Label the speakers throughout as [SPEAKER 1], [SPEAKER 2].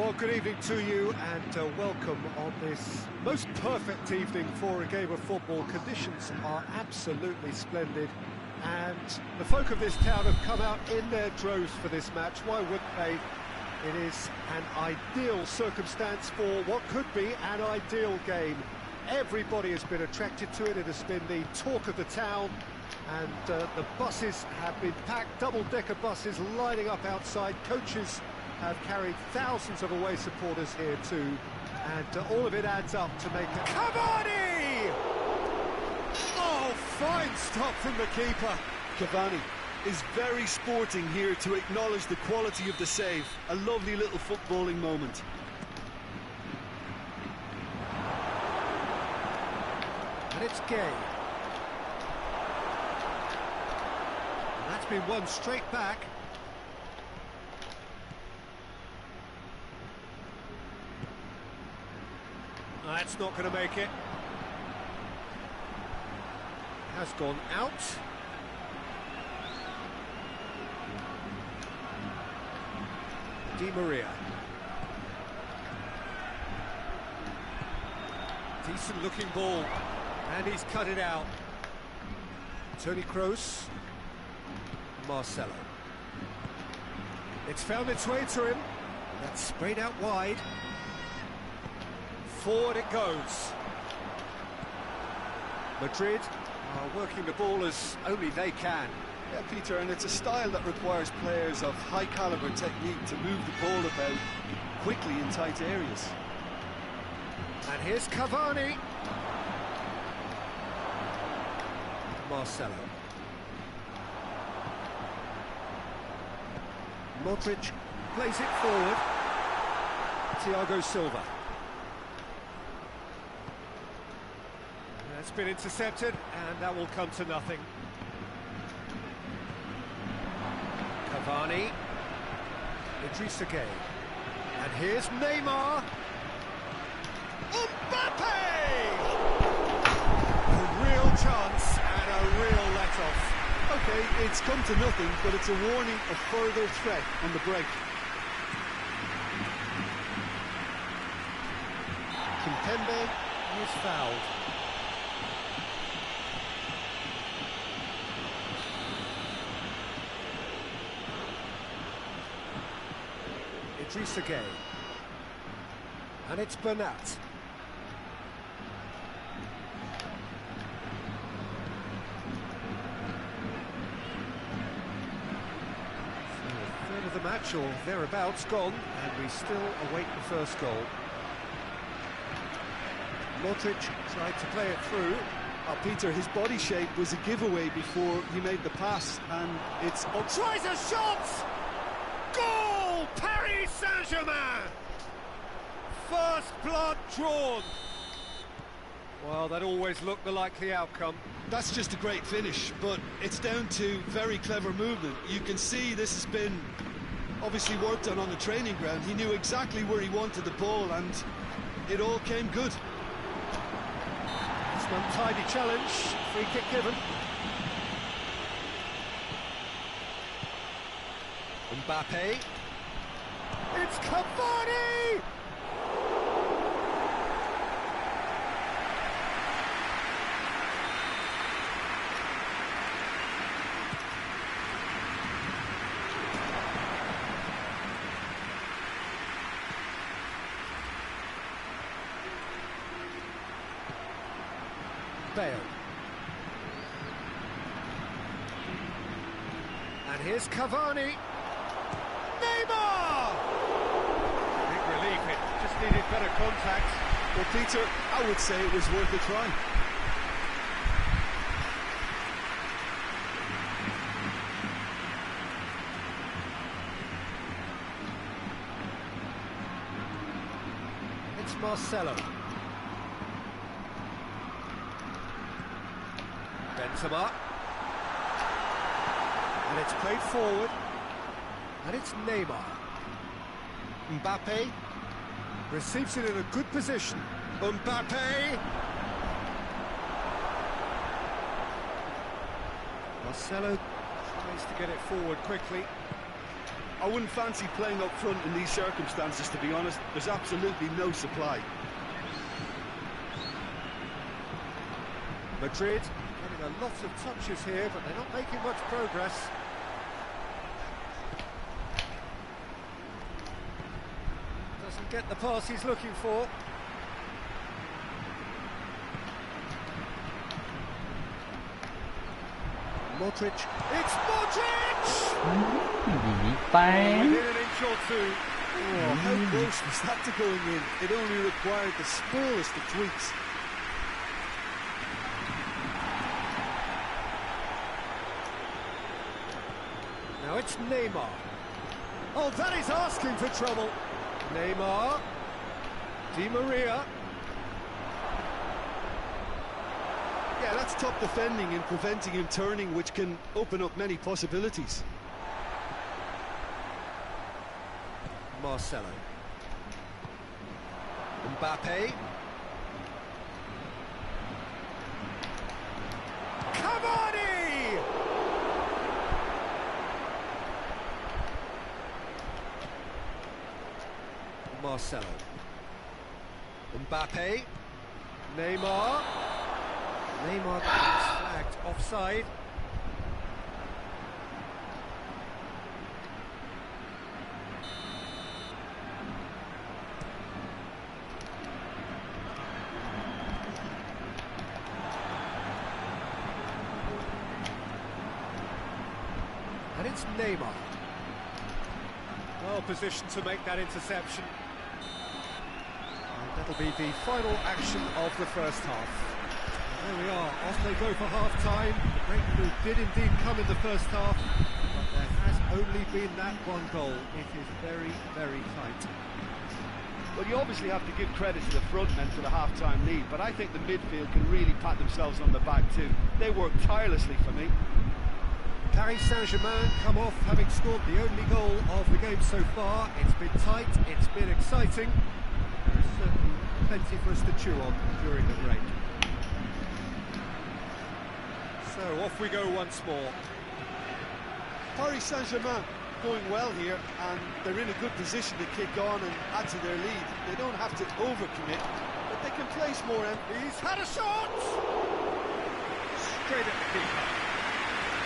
[SPEAKER 1] Well, good evening to you and welcome on this most perfect evening for a game of football. Conditions are absolutely splendid and the folk of this town have come out in their droves for this match. Why wouldn't they? It is an ideal circumstance for what could be an ideal game. Everybody has been attracted to it. It has been the talk of the town, and the buses have been packed, double-decker buses lining up outside. Coaches have carried thousands of away supporters here too, and all of it adds up to make it... Cavani! Oh, fine stop from the keeper.
[SPEAKER 2] Cavani is very sporting here to acknowledge the quality of the save. A lovely little footballing moment.
[SPEAKER 1] And it's Gay. And that's been won straight back. That's not going to make it. Has gone out. Di Maria. Decent looking ball. And he's cut it out. Toni Kroos. Marcelo. It's found its way to him. That's sprayed out wide. Forward it goes. Madrid are working the ball as only they can.
[SPEAKER 2] Yeah, Peter, and it's a style that requires players of high caliber technique to move the ball about quickly in tight areas.
[SPEAKER 1] And here's Cavani. Marcelo. Modric plays it forward. Thiago Silva. That's been intercepted, and that will come to nothing. Cavani. Idrissa Gueye. And here's Neymar. Mbappe! A real chance and a real let-off.
[SPEAKER 2] Okay, it's come to nothing, but it's a warning of further threat on the break.
[SPEAKER 1] Kimpembe is fouled. Idrissa Gueye. And it's Bernat. Of the match or thereabouts gone, and we still await the first goal. Modric tried to play it through.
[SPEAKER 2] Peter, his body shape was a giveaway before he made the pass, and it's...
[SPEAKER 1] Oh, tries a shot! Goal! Paris Saint-Germain! First blood drawn. Well, that always looked the likely outcome.
[SPEAKER 2] That's just a great finish, but it's down to very clever movement. You can see this has been obviously worked on the training ground. He knew exactly where he wanted the ball, and it all came good.
[SPEAKER 1] It's an untidy challenge, free kick given. Mbappe. It's Cavani! Bale. And here's Cavani. Neymar! Big relief, it just needed better contact.
[SPEAKER 2] Well, Peter, I would say it was worth a try.
[SPEAKER 1] It's Marcelo. Benzema. And it's played forward. And it's Neymar. Mbappe receives it in a good position. Mbappe! Marcelo tries to get it forward quickly.
[SPEAKER 2] I wouldn't fancy playing up front in these circumstances, to be honest. There's absolutely no supply.
[SPEAKER 1] Madrid getting a lot of touches here, but they're not making much progress. Doesn't get the pass he's looking for. Modric. It's Modric! Within an inch or two.
[SPEAKER 2] Oh, how close was that to going in? It only required the smallest of tweaks.
[SPEAKER 1] Now it's Neymar. Oh, that is asking for trouble. Neymar. Di Maria.
[SPEAKER 2] Yeah, that's top defending and preventing him turning, which can open up many possibilities.
[SPEAKER 1] Marcelo. Mbappe. Cavani! Marcelo. Mbappe. Neymar. Neymar gets flagged offside. And it's Neymar. Well positioned to make that interception. And that'll be the final action of the first half. There we are, off they go for half-time. The breakthrough did indeed come in the first half, but there has only been that one goal. It is very, very tight.
[SPEAKER 2] Well, you obviously have to give credit to the front men for the half-time lead, but I think the midfield can really pat themselves on the back too. They worked tirelessly for me.
[SPEAKER 1] Paris Saint-Germain come off having scored the only goal of the game so far. It's been tight, it's been exciting. There is certainly plenty for us to chew on during the break. So off we go once more.
[SPEAKER 2] Paris Saint-Germain going well here, and they're in a good position to kick on and add to their lead. They don't have to overcommit, but they can place more emphasis.
[SPEAKER 1] He's had a shot! Straight at the keeper.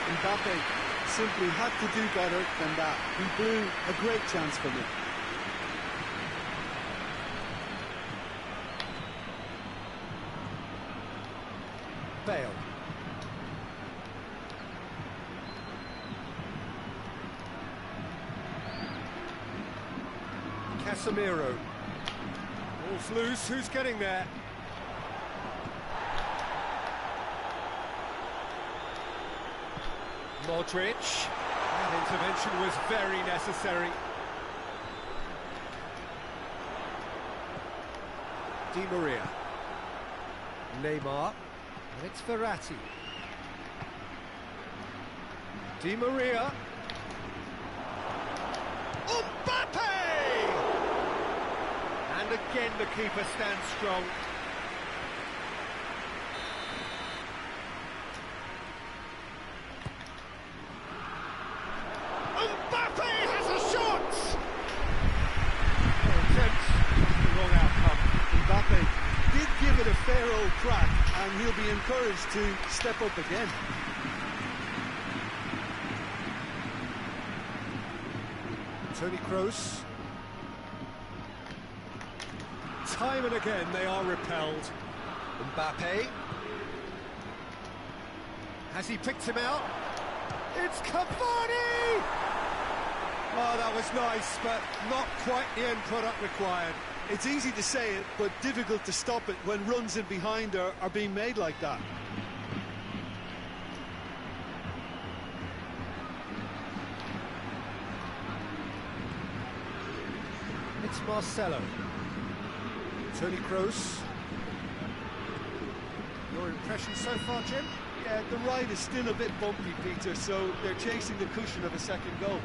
[SPEAKER 2] Mbappe simply had to do better than that. He blew a great chance for me.
[SPEAKER 1] Bale. Casemiro. Ball's loose, who's getting there? Modric. That intervention was very necessary. Di Maria. Neymar. And it's Verratti. Di Maria. Mbappe! And again the keeper stands strong. Mbappe has a shot! Attempts, the wrong outcome.
[SPEAKER 2] Mbappe did give it a fair old crack, and he'll be encouraged to step up again.
[SPEAKER 1] Toni Kroos. Time and again they are repelled. Mbappe. Has he picked him out? It's Cavani! Oh, that was nice, but not quite the end product required.
[SPEAKER 2] It's easy to say it, but difficult to stop it when runs in behind are being made like that.
[SPEAKER 1] It's Marcelo. Toni Kroos. Your impression so far, Jim?
[SPEAKER 2] Yeah, the ride is still a bit bumpy, Peter, so they're chasing the cushion of a second goal.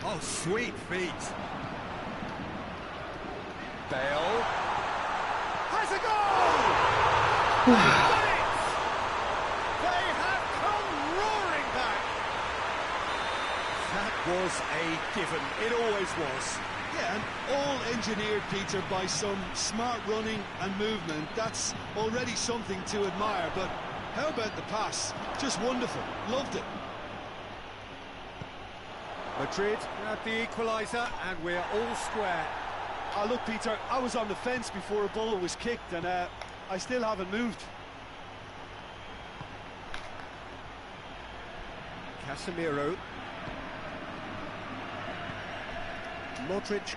[SPEAKER 1] Oh, sweet feet. Bale. Has a goal! They have was a given. It always was.
[SPEAKER 2] Yeah, and all engineered, Peter, by some smart running and movement. That's already something to admire, but how about the pass? Just wonderful. Loved it.
[SPEAKER 1] Madrid grabbed the equaliser, and we're all square.
[SPEAKER 2] Look, Peter, I was on the fence before a ball was kicked, and I still haven't moved.
[SPEAKER 1] Casemiro. Modric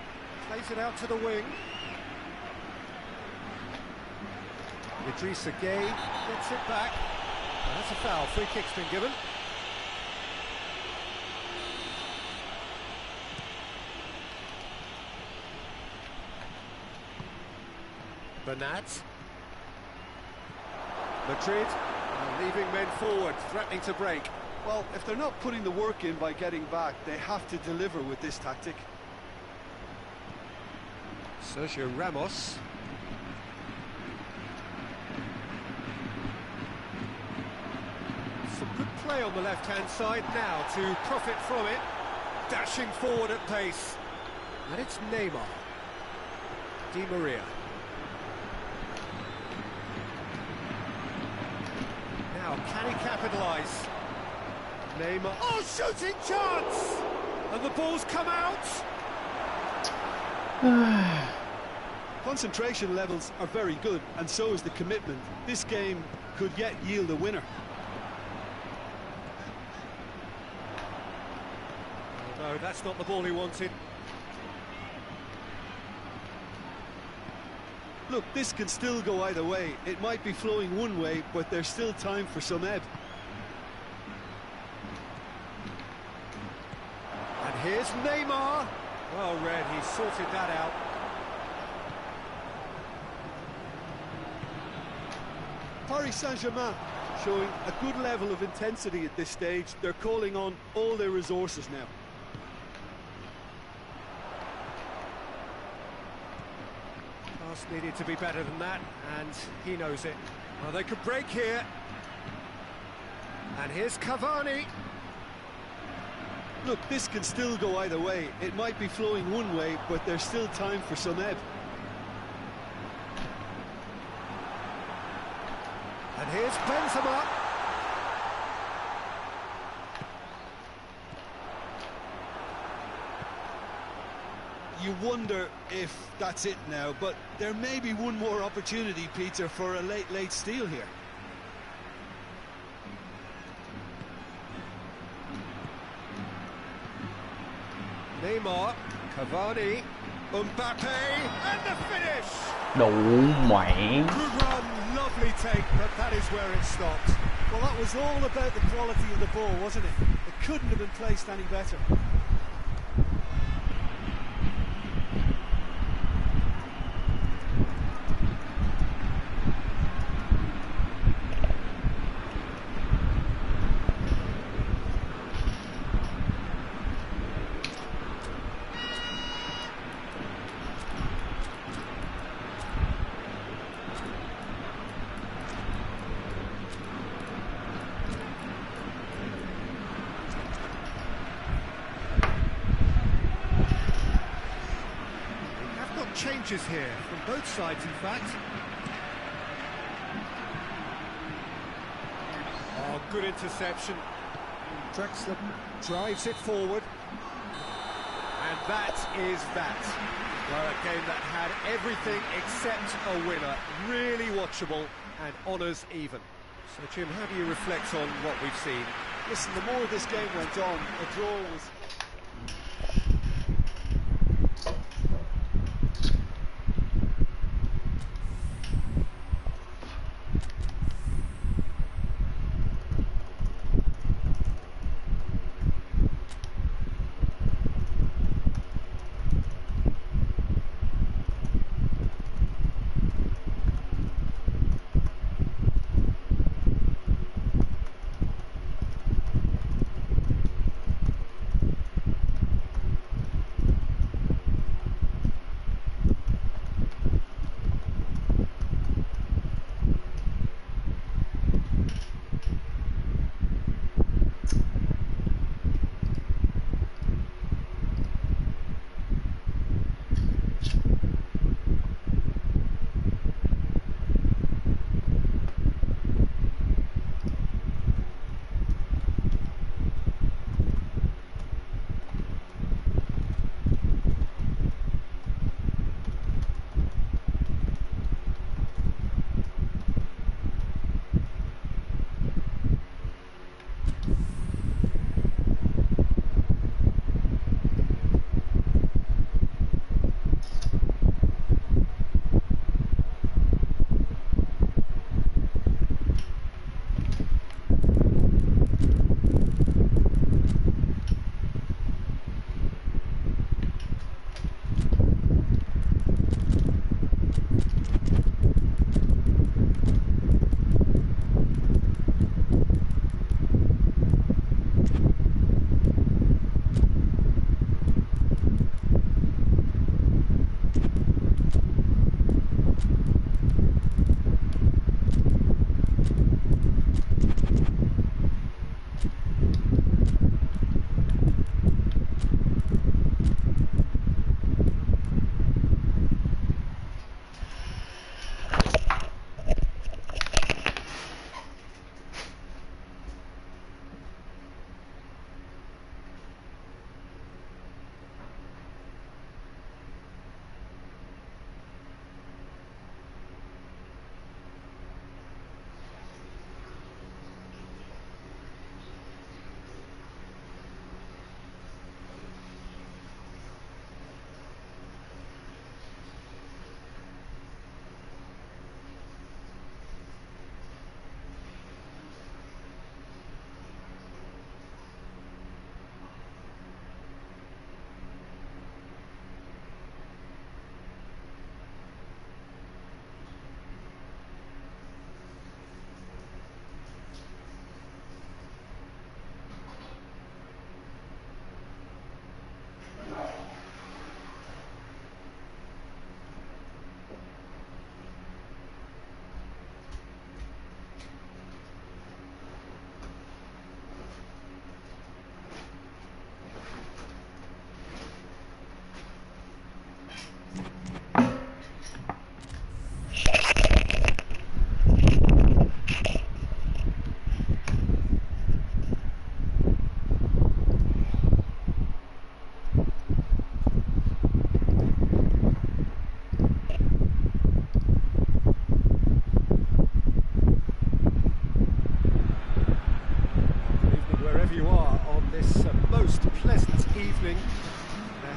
[SPEAKER 1] plays it out to the wing. Idrissa Gueye gets it back. Oh, that's a foul. Free kick's been given. Bernat. Madrid are leaving men forward, threatening to break.
[SPEAKER 2] Well, if they're not putting the work in by getting back, they have to deliver with this tactic.
[SPEAKER 1] Sergio Ramos. Some good play on the left-hand side now to profit from it. Dashing forward at pace. And it's Neymar. Di Maria. Now, can he capitalise? Neymar. Oh, shooting chance! And the ball's come out.
[SPEAKER 2] Concentration levels are very good, and so is the commitment. This game could yet yield a winner.
[SPEAKER 1] Oh, no, that's not the ball he wanted.
[SPEAKER 2] Look, this can still go either way. It might be flowing one way, but there's still time for some ebb.
[SPEAKER 1] And here's Neymar. Well read, he sorted that out.
[SPEAKER 2] Paris Saint-Germain showing a good level of intensity at this stage. They're calling on all their resources now.
[SPEAKER 1] Pass needed to be better than that, and he knows it. Well, they could break here. And here's Cavani.
[SPEAKER 2] Look, this can still go either way. It might be flowing one way, but there's still time for some ebb.
[SPEAKER 1] And here's Benzema.
[SPEAKER 2] You wonder if that's it now, but there may be one more opportunity, Peter, for a late steal here.
[SPEAKER 1] Neymar, Cavani, Mbappe, and the finish!
[SPEAKER 3] Đủ mẹ.
[SPEAKER 1] Good run, lovely take, but that is where it stopped.
[SPEAKER 2] Well, that was all about the quality of the ball, wasn't it? It couldn't have been placed any better.
[SPEAKER 1] Changes here from both sides, in fact. Oh, good interception. Drexler drives it forward. And that is that. Well, a game that had everything except a winner. Really watchable and honours even. So, Jim, how do you reflect on what we've seen?
[SPEAKER 2] Listen, the more this game went on, a draw was...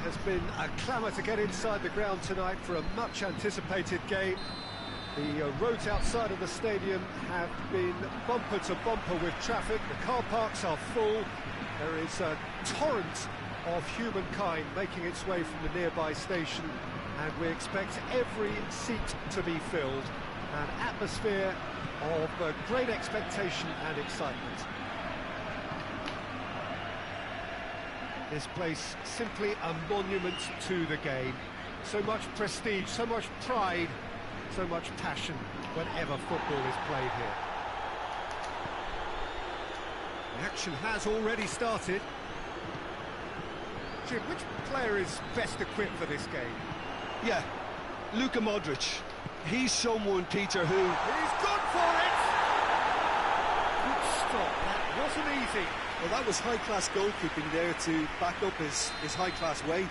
[SPEAKER 1] has been a clamour to get inside the ground tonight for a much-anticipated game. The roads outside of the stadium have been bumper to bumper with traffic. The car parks are full. There is a torrent of humankind making its way from the nearby station, and we expect every seat to be filled. An atmosphere of great expectation and excitement. This place simply a monument to the game. So much prestige, so much pride, so much passion whenever football is played here. The action has already started. Jim, which player is best equipped for this game?
[SPEAKER 2] Yeah, Luka Modric. He's someone, Peter, who...
[SPEAKER 1] He's gone for it! Good stop, that wasn't easy.
[SPEAKER 2] Well, that was high-class goalkeeping there to back up his high-class wage.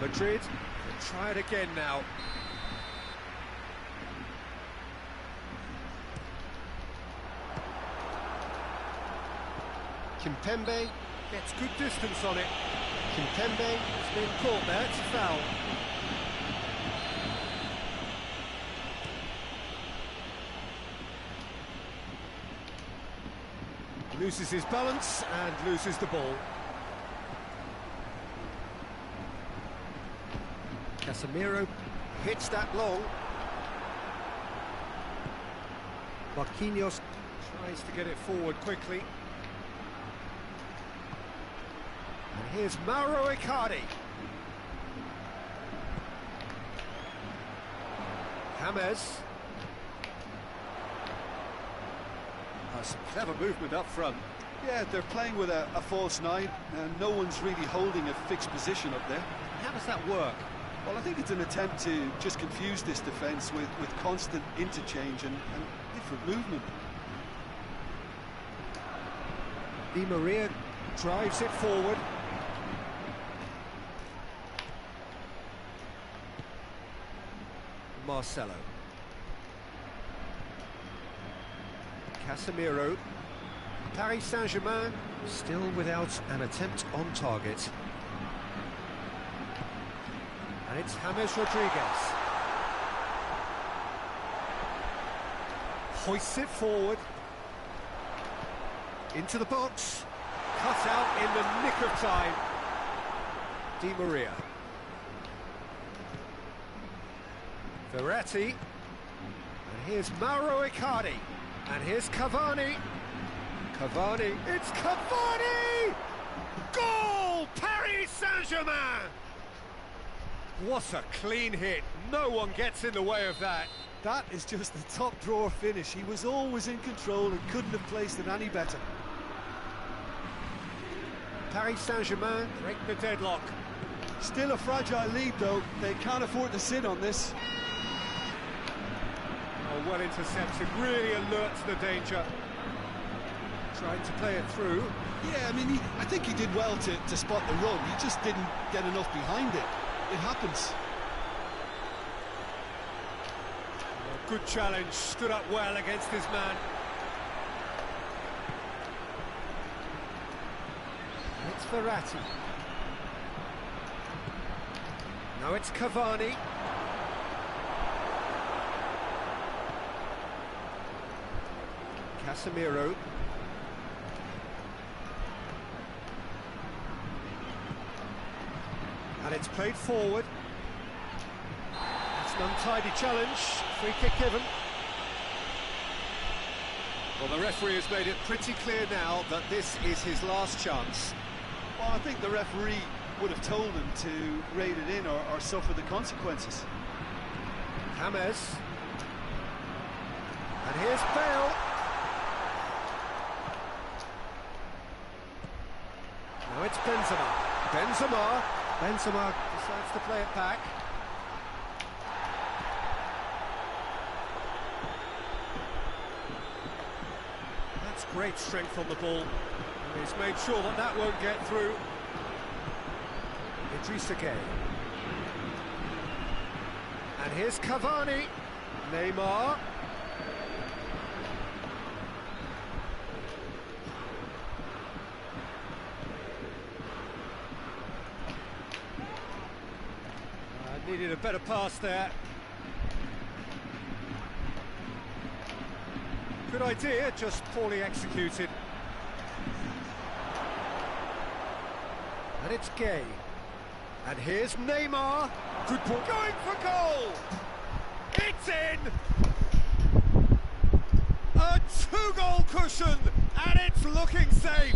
[SPEAKER 1] Madrid will try it again now. Kimpembe gets good distance on it. Kimpembe has been caught there, it's a foul. Loses his balance and loses the ball. Casemiro hits that long. Marquinhos tries to get it forward quickly. And here's Mauro Icardi. James. Some clever movement up front.
[SPEAKER 2] Yeah, they're playing with a false nine, and no one's really holding a fixed position up there.
[SPEAKER 1] How does that work?
[SPEAKER 2] Well, I think it's an attempt to just confuse this defence with constant interchange and different movement.
[SPEAKER 1] Di Maria drives it forward. Marcelo. Casemiro. Paris Saint-Germain still without an attempt on target. And it's James Rodriguez. Hoists it forward. Into the box. Cut out in the nick of time. Di Maria. Verratti. And here's Mauro Icardi. And here's Cavani. Cavani. It's Cavani! Goal! Paris Saint-Germain! What a clean hit. No one gets in the way of that.
[SPEAKER 2] That is just the top drawer finish. He was always in control and couldn't have placed it any better.
[SPEAKER 1] Paris Saint-Germain break the deadlock.
[SPEAKER 2] Still a fragile lead, though. They can't afford to sit on this.
[SPEAKER 1] Oh, well intercepted, really alert to the danger. Tried to play it through.
[SPEAKER 2] Yeah, I mean, I think he did well to spot the run. He just didn't get enough behind it. It happens.
[SPEAKER 1] Good challenge, stood up well against his man. It's Verratti. Now it's Cavani. Casemiro. And it's played forward. It's an untidy challenge. Free kick given. Well, the referee has made it pretty clear now that this is his last chance.
[SPEAKER 2] Well, I think the referee would have told him to rate it in or suffer the consequences.
[SPEAKER 1] James. And here's Bale. Now it's Benzema. Benzema decides to play it back. That's great strength on the ball. And he's made sure that that won't get through. Idrissa Gueye. And here's Cavani. Neymar. Needed a better pass there. Good idea, just poorly executed. And it's Gay. And here's Neymar. Good ball. Going for goal! It's in! A two-goal cushion, and it's looking safe.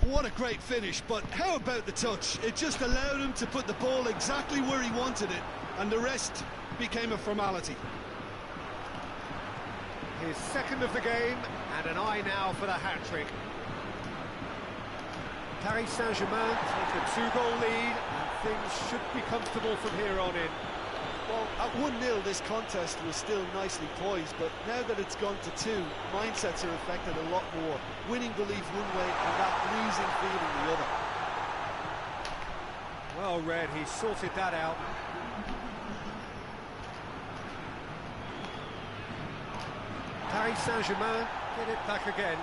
[SPEAKER 2] What a great finish, but how about the touch? It just allowed him to put the ball exactly where he wanted it, and the rest became a formality.
[SPEAKER 1] His second of the game, and an eye now for the hat-trick. Paris Saint-Germain take a two-goal lead, and things should be comfortable from here on in.
[SPEAKER 2] Well, at 1-0 this contest was still nicely poised, but now that it's gone to 2, mindsets are affected a lot more. Winning believes one way and that losing feeling the other.
[SPEAKER 1] Well read, he sorted that out. Paris Saint-Germain get it back again.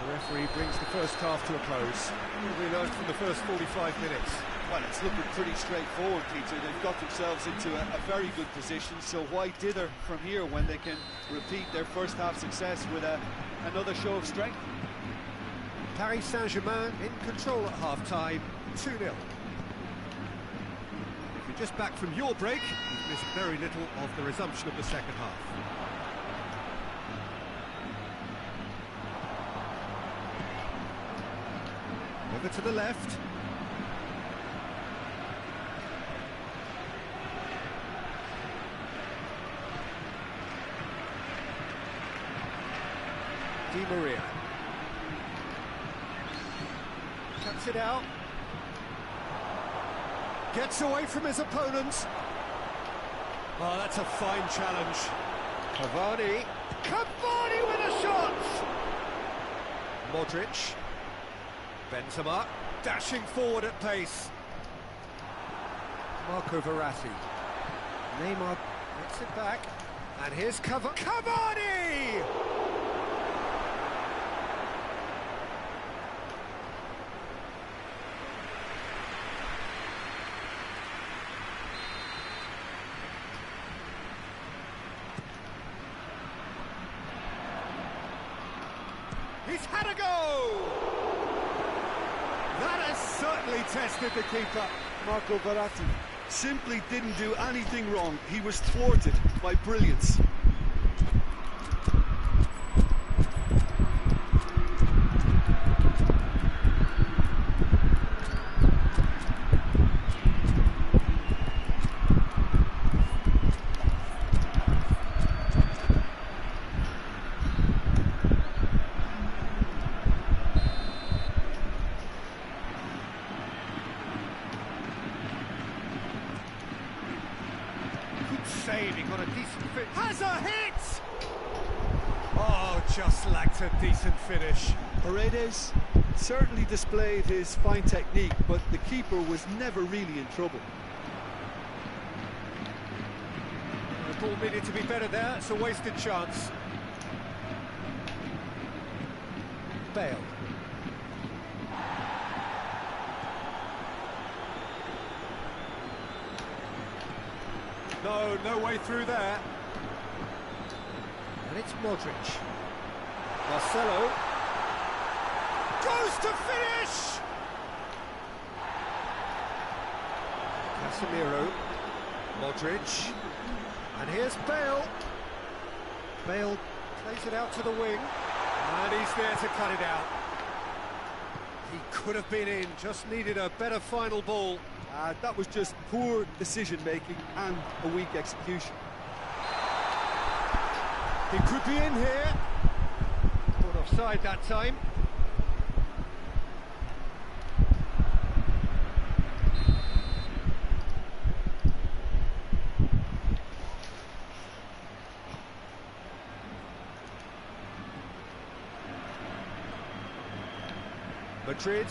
[SPEAKER 1] The referee brings the first half to a close. We learned from the first 45 minutes.
[SPEAKER 2] Well, it's looking pretty straightforward, Peter. They've got themselves into a very good position, so why dither from here when they can repeat their first half success with another show of strength?
[SPEAKER 1] Paris Saint-Germain in control at half-time, 2-0. If you're just back from your break, you've missed very little of the resumption of the second half. Over to the left. Di Maria. Cuts it out. Gets away from his opponents. Oh, that's a fine challenge. Cavani. Cavani with a shot! Modric. Benzema. Dashing forward at pace. Marco Verratti. Neymar gets it back. And here's Cavani! He's had a go! That has certainly tested the keeper.
[SPEAKER 2] Marco Verratti simply didn't do anything wrong. He was thwarted by brilliance.
[SPEAKER 1] Save, he got a decent fit. Has a hit! Oh, just lacked a decent finish.
[SPEAKER 2] Paredes certainly displayed his fine technique, but the keeper was never really in trouble.
[SPEAKER 1] The ball needed to be better there, it's a wasted chance. Bale. No way through there. And it's Modric. Marcelo. Goes to finish! Casemiro. Modric. And here's Bale. Bale plays it out to the wing. And he's there to cut it out. He could have been in, just needed a better final ball.
[SPEAKER 2] That was just poor decision-making and a weak execution.
[SPEAKER 1] He could be in here. Caught offside that time. Madrid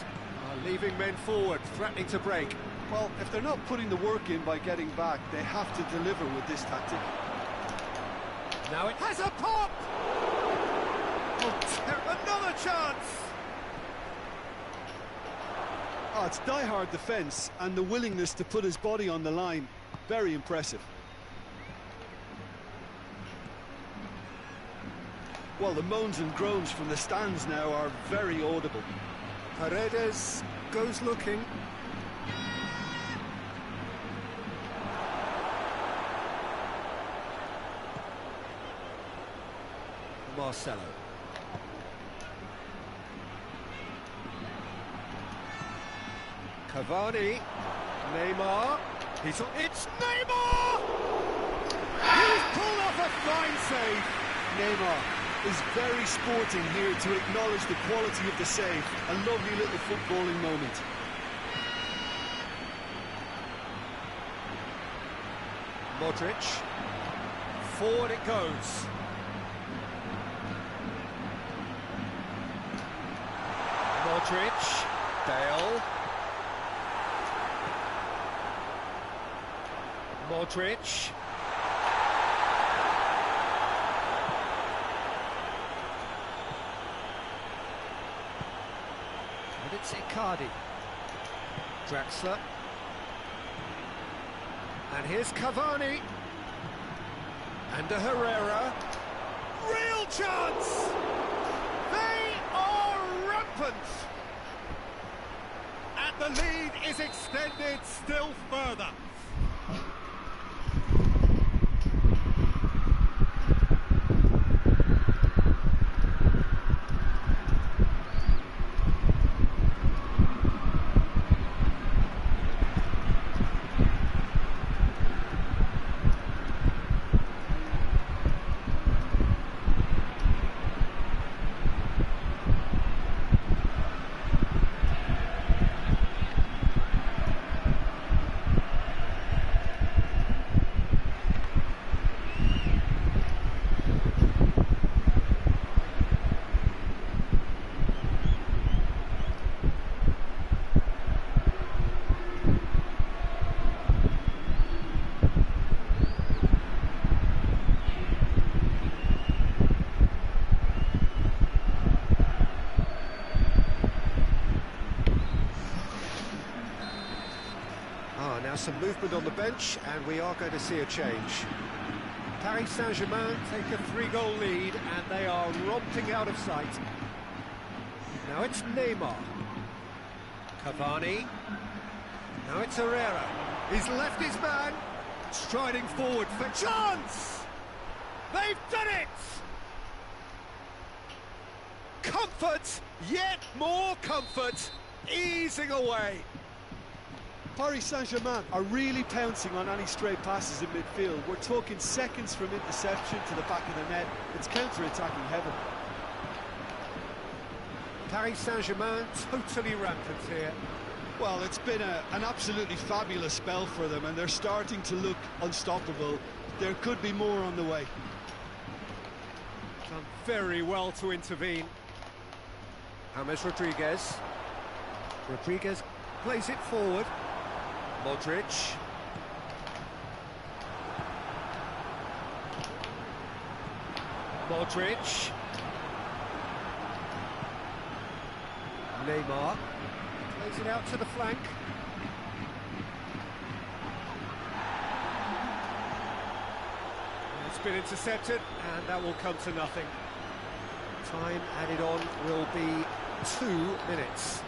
[SPEAKER 1] are leaving men forward, threatening to break.
[SPEAKER 2] Well, if they're not putting the work in by getting back, they have to deliver with this tactic.
[SPEAKER 1] Now it has a pop! Oh, another chance!
[SPEAKER 2] Oh, it's die-hard defence and the willingness to put his body on the line. Very impressive. Well, the moans and groans from the stands now are very audible.
[SPEAKER 1] Paredes goes looking. Marcelo. Cavani. Neymar. It's Neymar! He's pulled off a fine save.
[SPEAKER 2] Neymar is very sporting here to acknowledge the quality of the save. A lovely little footballing moment.
[SPEAKER 1] Modric. Forward it goes. Modric. Dale. Modric. And it's Icardi. Draxler. And here's Cavani. And a Herrera. Real chance! They are rampant! And the lead is extended still further. Now some movement on the bench, and we are going to see a change. Paris Saint-Germain take a 3-goal lead, and they are romping out of sight. Now it's Neymar. Cavani. Now it's Herrera. He's left his man, striding forward for chance! They've done it! Comfort, yet more comfort, easing away.
[SPEAKER 2] Paris Saint-Germain are really pouncing on any stray passes in midfield. We're talking seconds from interception to the back of the net. It's counter-attacking heaven.
[SPEAKER 1] Paris Saint-Germain totally rampant here.
[SPEAKER 2] Well, it's been an absolutely fabulous spell for them, and they're starting to look unstoppable. There could be more on the way.
[SPEAKER 1] Done very well to intervene. James Rodriguez. Rodriguez plays it forward. Modric. Modric. Neymar. Plays it out to the flank. It's been intercepted, and that will come to nothing. Time added on will be 2 minutes.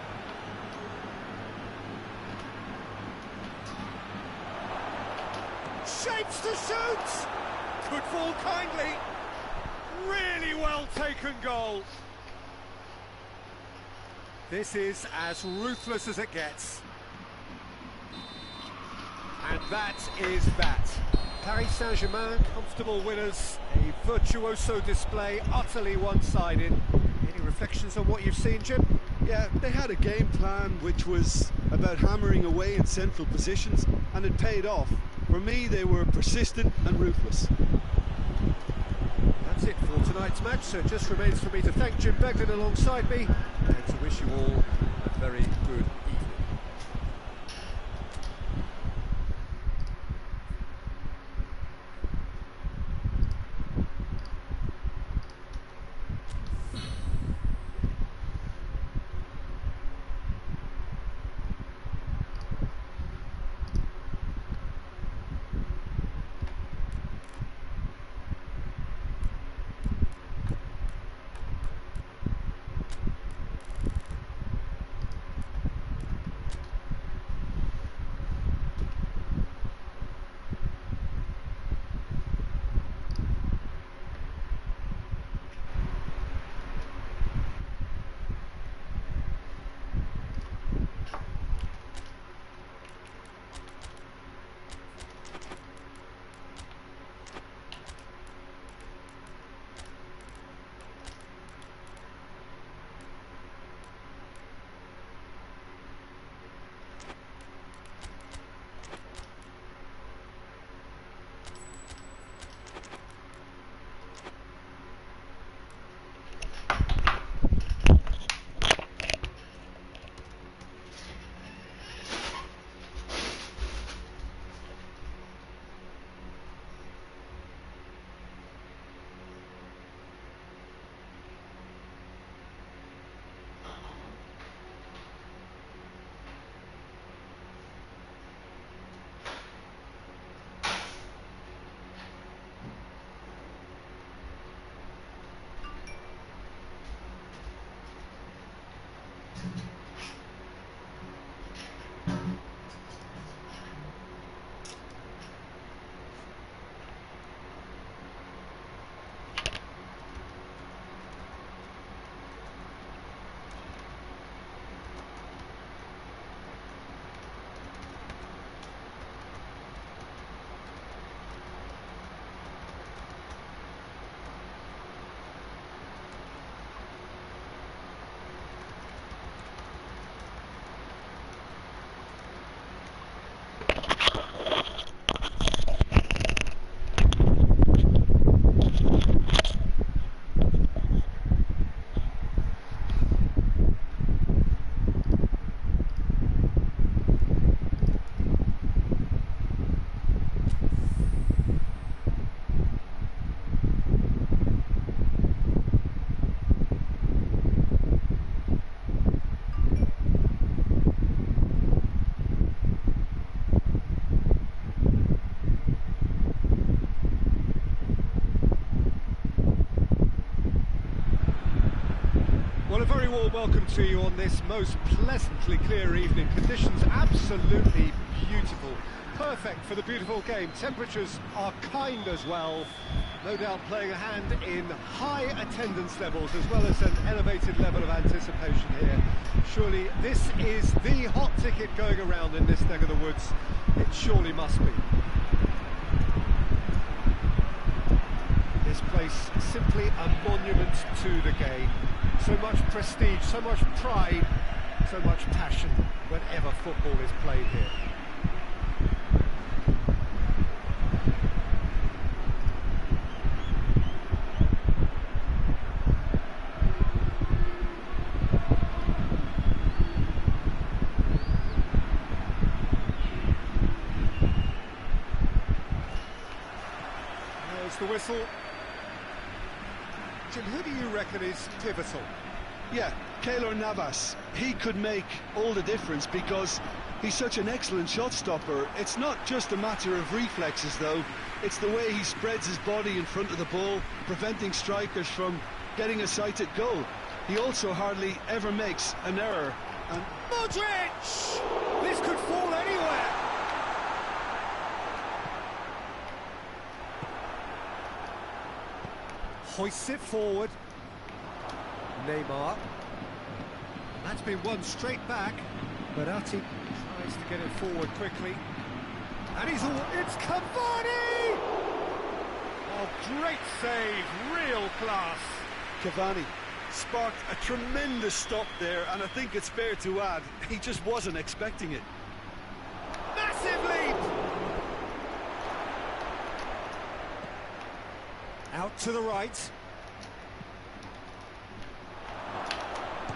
[SPEAKER 1] Shapes to shoot! Could fall kindly. Really well taken goal. This is as ruthless as it gets. And that is that. Paris Saint-Germain, comfortable winners. A virtuoso display, utterly one-sided. Any reflections on what you've seen, Jim?
[SPEAKER 2] Yeah, they had a game plan which was about hammering away in central positions, and it paid off. For me, they were persistent and ruthless.
[SPEAKER 1] That's it for tonight's match, so it just remains for me to thank Jim Beglin alongside me, and to wish you all a very good evening. welcome to you on this most pleasantly clear evening. Conditions absolutely beautiful. Perfect for the beautiful game. Temperatures are kind as well. No doubt playing a hand in high attendance levels as well as an elevated level of anticipation here. Surely this is the hot ticket going around in this neck of the woods. It surely must be. This place simply a monument to the game. So much prestige, so much pride, so much passion whenever football is played here. There's the whistle. Jim, who do you reckon is pivotal?
[SPEAKER 2] Yeah, Keylor Navas. He could make all the difference because he's such an excellent shot stopper. It's not just a matter of reflexes though, it's the way he spreads his body in front of the ball, preventing strikers from getting a sighted goal. He also hardly ever makes an error. And
[SPEAKER 1] Modric! This could fall anywhere! Hoists it forward. Neymar. That's been won straight back. Berratti tries to get it forward quickly. And it's Cavani! Oh, great save, real class.
[SPEAKER 2] Cavani sparked a tremendous stop there, and I think it's fair to add, he just wasn't expecting it.
[SPEAKER 1] Massive leap! Out to the right.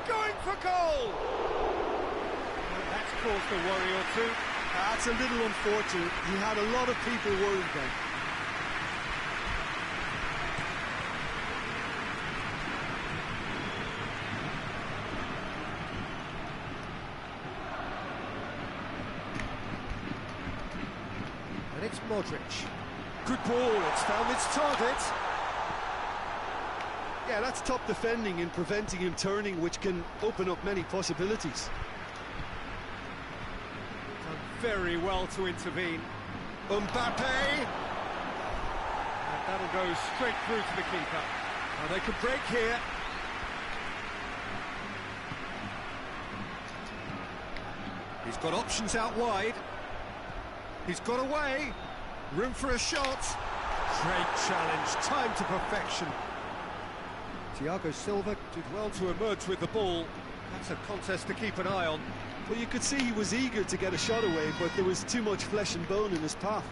[SPEAKER 1] Going for goal! Well, that's caused a worry or two.
[SPEAKER 2] That's a little unfortunate. He had a lot of people worried then.
[SPEAKER 1] And it's Modric. Good ball, it's found its target.
[SPEAKER 2] Yeah, that's top defending and preventing him turning, which can open up many possibilities.
[SPEAKER 1] Done very well to intervene. Mbappe! And that'll go straight through to the keeper. Now they could break here. He's got options out wide. He's got away. Room for a shot. Great challenge, time to perfection. Thiago Silva did well to emerge with the ball. That's a contest to keep an eye on.
[SPEAKER 2] Well, you could see he was eager to get a shot away, but there was too much flesh and bone in his path.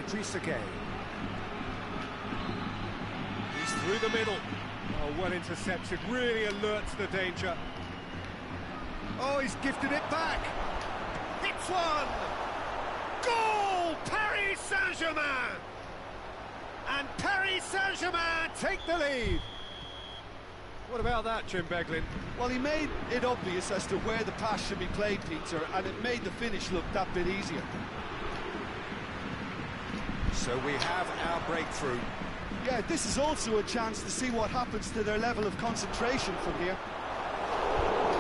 [SPEAKER 1] Idrissa Gueye. He's through the middle. Oh, well intercepted, really alert to the danger. Oh, he's gifted it back. Hits one! Goal! Paris Saint-Germain! And Paris Saint-Germain take the lead. What about that, Jim Beglin?
[SPEAKER 2] Well, he made it obvious as to where the pass should be played, Peter, and it made the finish look that bit easier.
[SPEAKER 1] So we have our breakthrough.
[SPEAKER 2] Yeah, this is also a chance to see what happens to their level of concentration from here.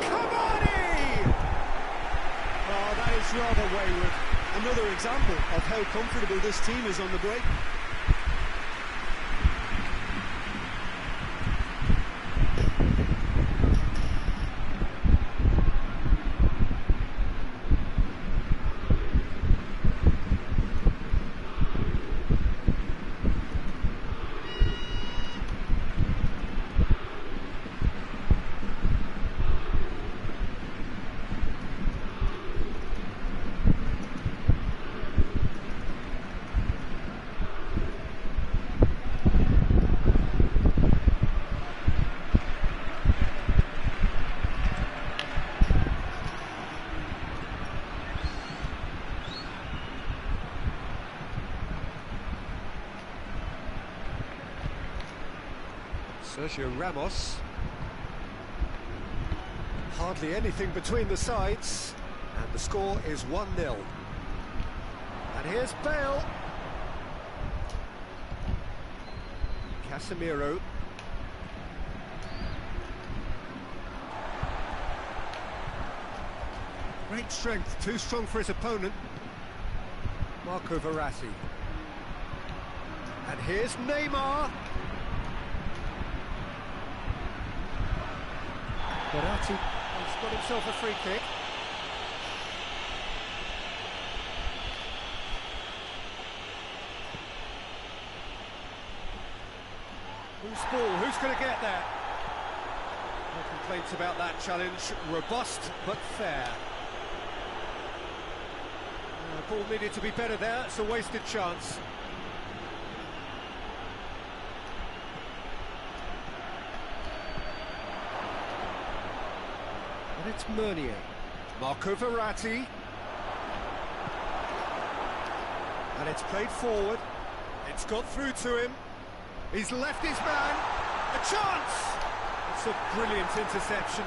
[SPEAKER 1] Cavani! Oh, that is rather wayward.
[SPEAKER 2] Another example of how comfortable this team is on the break.
[SPEAKER 1] Sergio Ramos. Hardly anything between the sides, and the score is 1-0. And here's Bale. Casemiro. Great strength, too strong for his opponent. Marco Verratti. And here's Neymar. Verratti has got himself a free kick. Who's ball? Who's going to get there? No complaints about that challenge. Robust but fair. Ball needed to be better there. It's a wasted chance. And it's Meunier. Marco Verratti. And it's played forward. It's got through to him. He's left his man. A chance! It's a brilliant interception.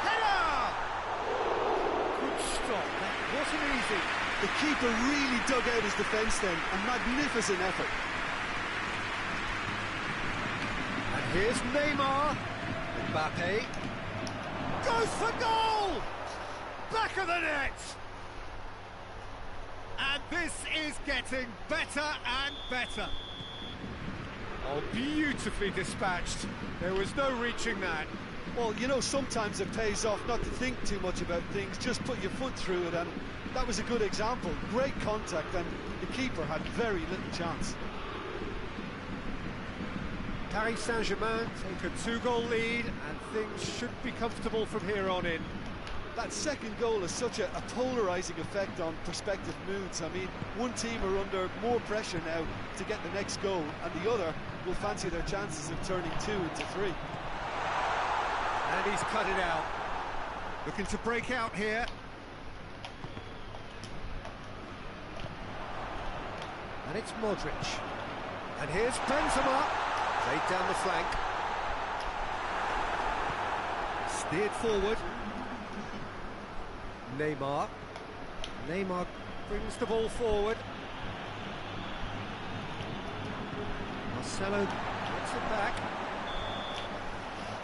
[SPEAKER 1] Header! Good stop. That wasn't easy.
[SPEAKER 2] The keeper really dug out his defence then. A magnificent effort.
[SPEAKER 1] And here's Neymar. Mbappe. Goes for goal! Back of the net! And this is getting better and better. Oh, beautifully dispatched. There was no reaching that.
[SPEAKER 2] Well, you know, sometimes it pays off not to think too much about things, just put your foot through it, and that was a good example. Great contact, and the keeper had very little chance.
[SPEAKER 1] Paris Saint-Germain take a 2-goal lead, and things should be comfortable from here on in.
[SPEAKER 2] That second goal has such a polarising effect on prospective moods. I mean, one team are under more pressure now to get the next goal, and the other will fancy their chances of turning 2 into 3.
[SPEAKER 1] And he's cut it out. Looking to break out here. And it's Modric. And here's Benzema. Played down the flank. Steered forward. Neymar. Neymar brings the ball forward. Marcelo gets it back.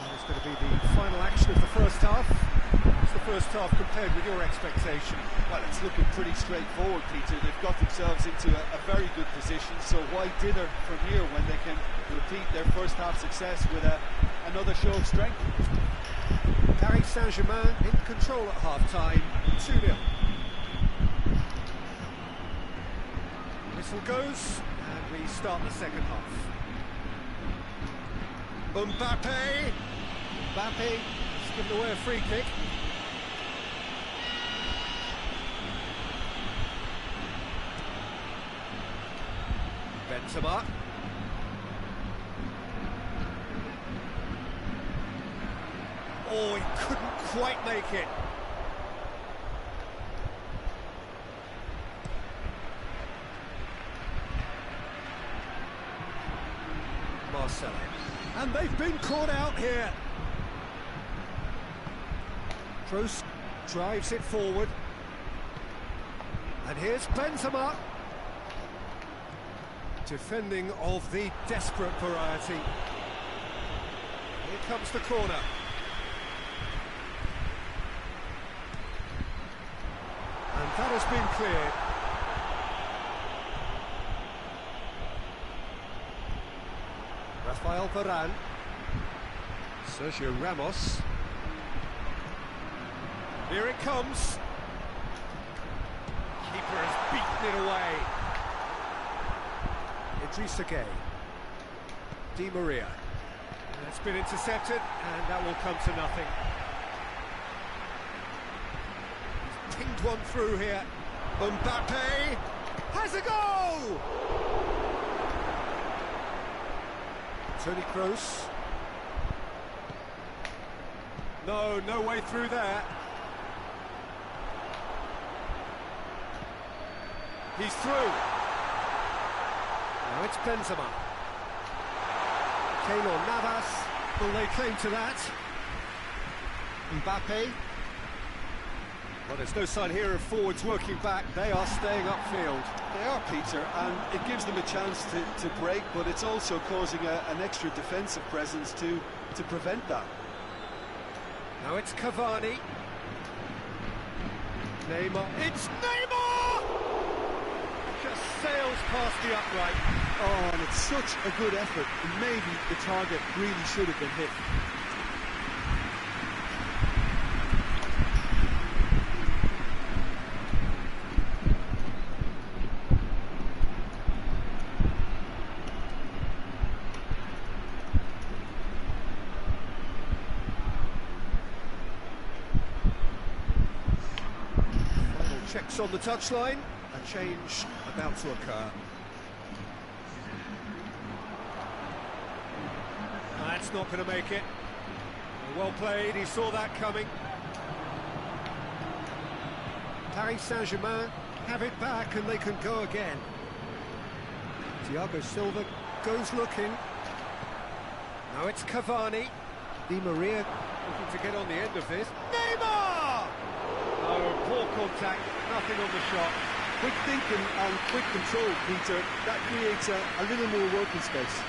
[SPEAKER 1] And it's going to be the final action of the first half. It's the first half compared with your expectation.
[SPEAKER 2] Well, it's looking pretty straightforward, Peter. They've got themselves into a very good position, so why dither from here when they can repeat their first half success with another show of strength?
[SPEAKER 1] Paris Saint-Germain in control at half-time, 2-0. Whistle goes, and we start the second half. Mbappe! Mbappe has given away a free kick. Benzema. Oh, he couldn't quite make it. Marcelo. And they've been caught out here. Kroos drives it forward. And here's Benzema. Defending of the desperate variety. Here comes the corner. And that has been cleared. Rafael Varane. Sergio Ramos. Here it comes. Keeper has beaten it away. Idrissa Gueye. Di Maria. And it's been intercepted, and that will come to nothing. He's pinged one through here. Mbappe has a goal! Toni Kroos. No way through there. He's through. Now it's Benzema. Keylor Navas, will they claim to that? Mbappe. Well, there's no sign here of forwards working back, they are staying upfield.
[SPEAKER 2] They are, Peter, and it gives them a chance to break, but it's also causing an extra defensive presence to prevent that.
[SPEAKER 1] Now it's Cavani. Neymar. It's Neymar! Just sails past the upright.
[SPEAKER 2] Oh, and it's such a good effort. And maybe the target really should have been hit.
[SPEAKER 1] Checks on the touchline, a change about to occur. That's not going to make it. Well played, he saw that coming. Paris Saint-Germain have it back and they can go again. Thiago Silva goes looking. Now it's Cavani. Di Maria looking to get on the end of this. Neymar! Oh, poor contact, nothing on the shot.
[SPEAKER 2] Quick thinking and quick control, Peter. That creates a little more working space.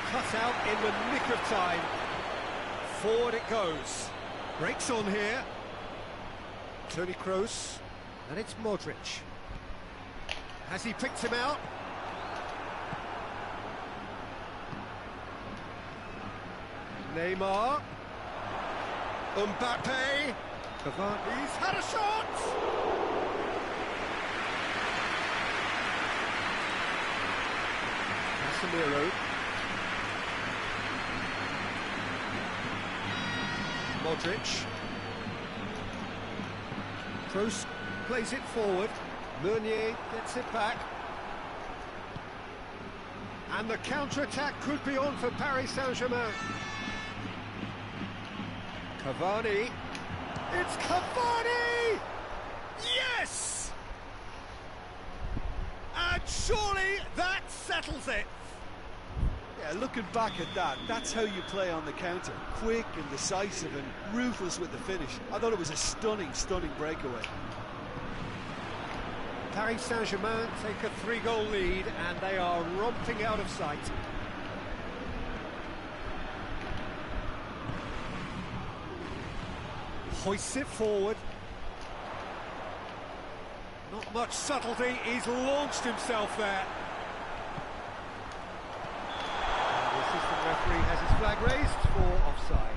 [SPEAKER 1] Cut out in the nick of time. Forward it goes. Breaks on here. Toni Kroos. And it's Modric. Has he picked him out? Neymar. Mbappe. Cavani. He's had a shot! Casemiro. Modric. Kroos plays it forward. Meunier gets it back. And the counter-attack could be on for Paris Saint-Germain. Cavani. It's Cavani! Yes! And surely that settles it.
[SPEAKER 2] Yeah, looking back at that, that's how you play on the counter. Quick and decisive and ruthless with the finish. I thought it was a stunning, stunning breakaway.
[SPEAKER 1] Paris Saint-Germain take a 3-goal lead and they are romping out of sight. Hoists it forward. Not much subtlety, he's launched himself there. The assistant referee has his flag raised for offside.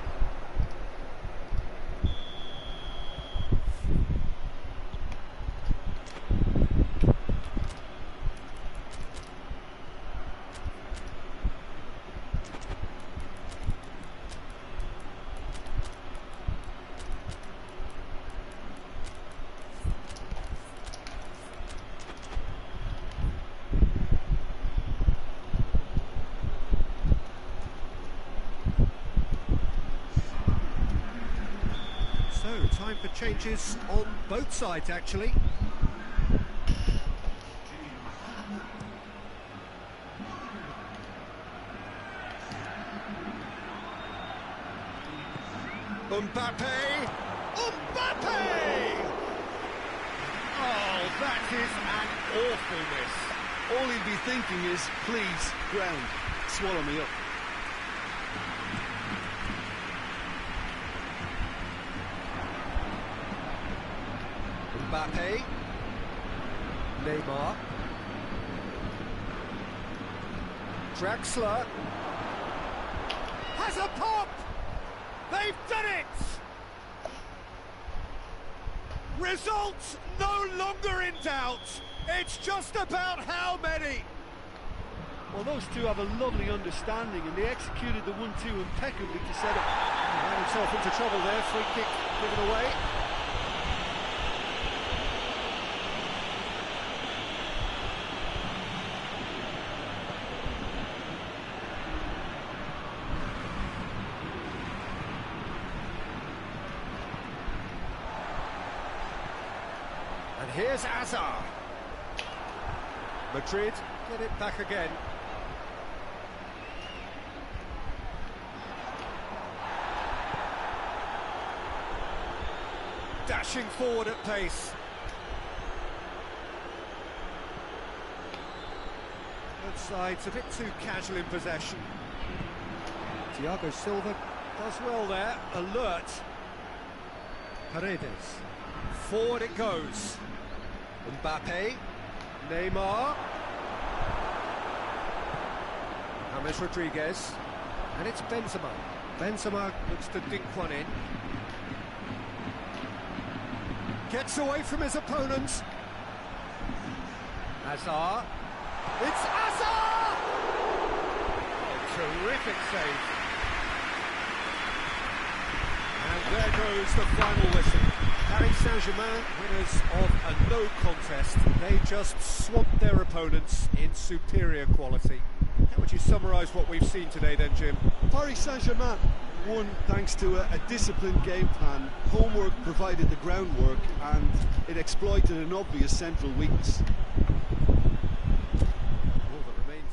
[SPEAKER 1] Time for changes on both sides, actually. Mbappe! Mbappe! Oh, that is an awfulness.
[SPEAKER 2] All he'd be thinking is, please, ground, swallow me up.
[SPEAKER 1] Mbappe, Neymar, Draxler, has a pop! They've done it! Results no longer in doubt. It's just about how many.
[SPEAKER 2] Well, those two have a lovely understanding and they executed the 1-2 impeccably to set up.
[SPEAKER 1] He ran himself into trouble there, free kick given away. And here's Hazard. Madrid get it back again. Dashing forward at pace. Side's a bit too casual in possession. Thiago Silva does well there, alert. Paredes, forward it goes. Mbappe, Neymar, James Rodriguez, and it's Benzema. Benzema looks to dink one in. Gets away from his opponents. Hazard. It's Hazard! Oh, terrific save. And there goes the final whistle. Paris Saint-Germain, winners of a no contest. They just swamped their opponents in superior quality. How would you summarise what we've seen today then, Jim?
[SPEAKER 2] Paris Saint-Germain won thanks to a disciplined game plan. Homework provided the groundwork and it exploited an obvious central weakness.
[SPEAKER 1] All that remains.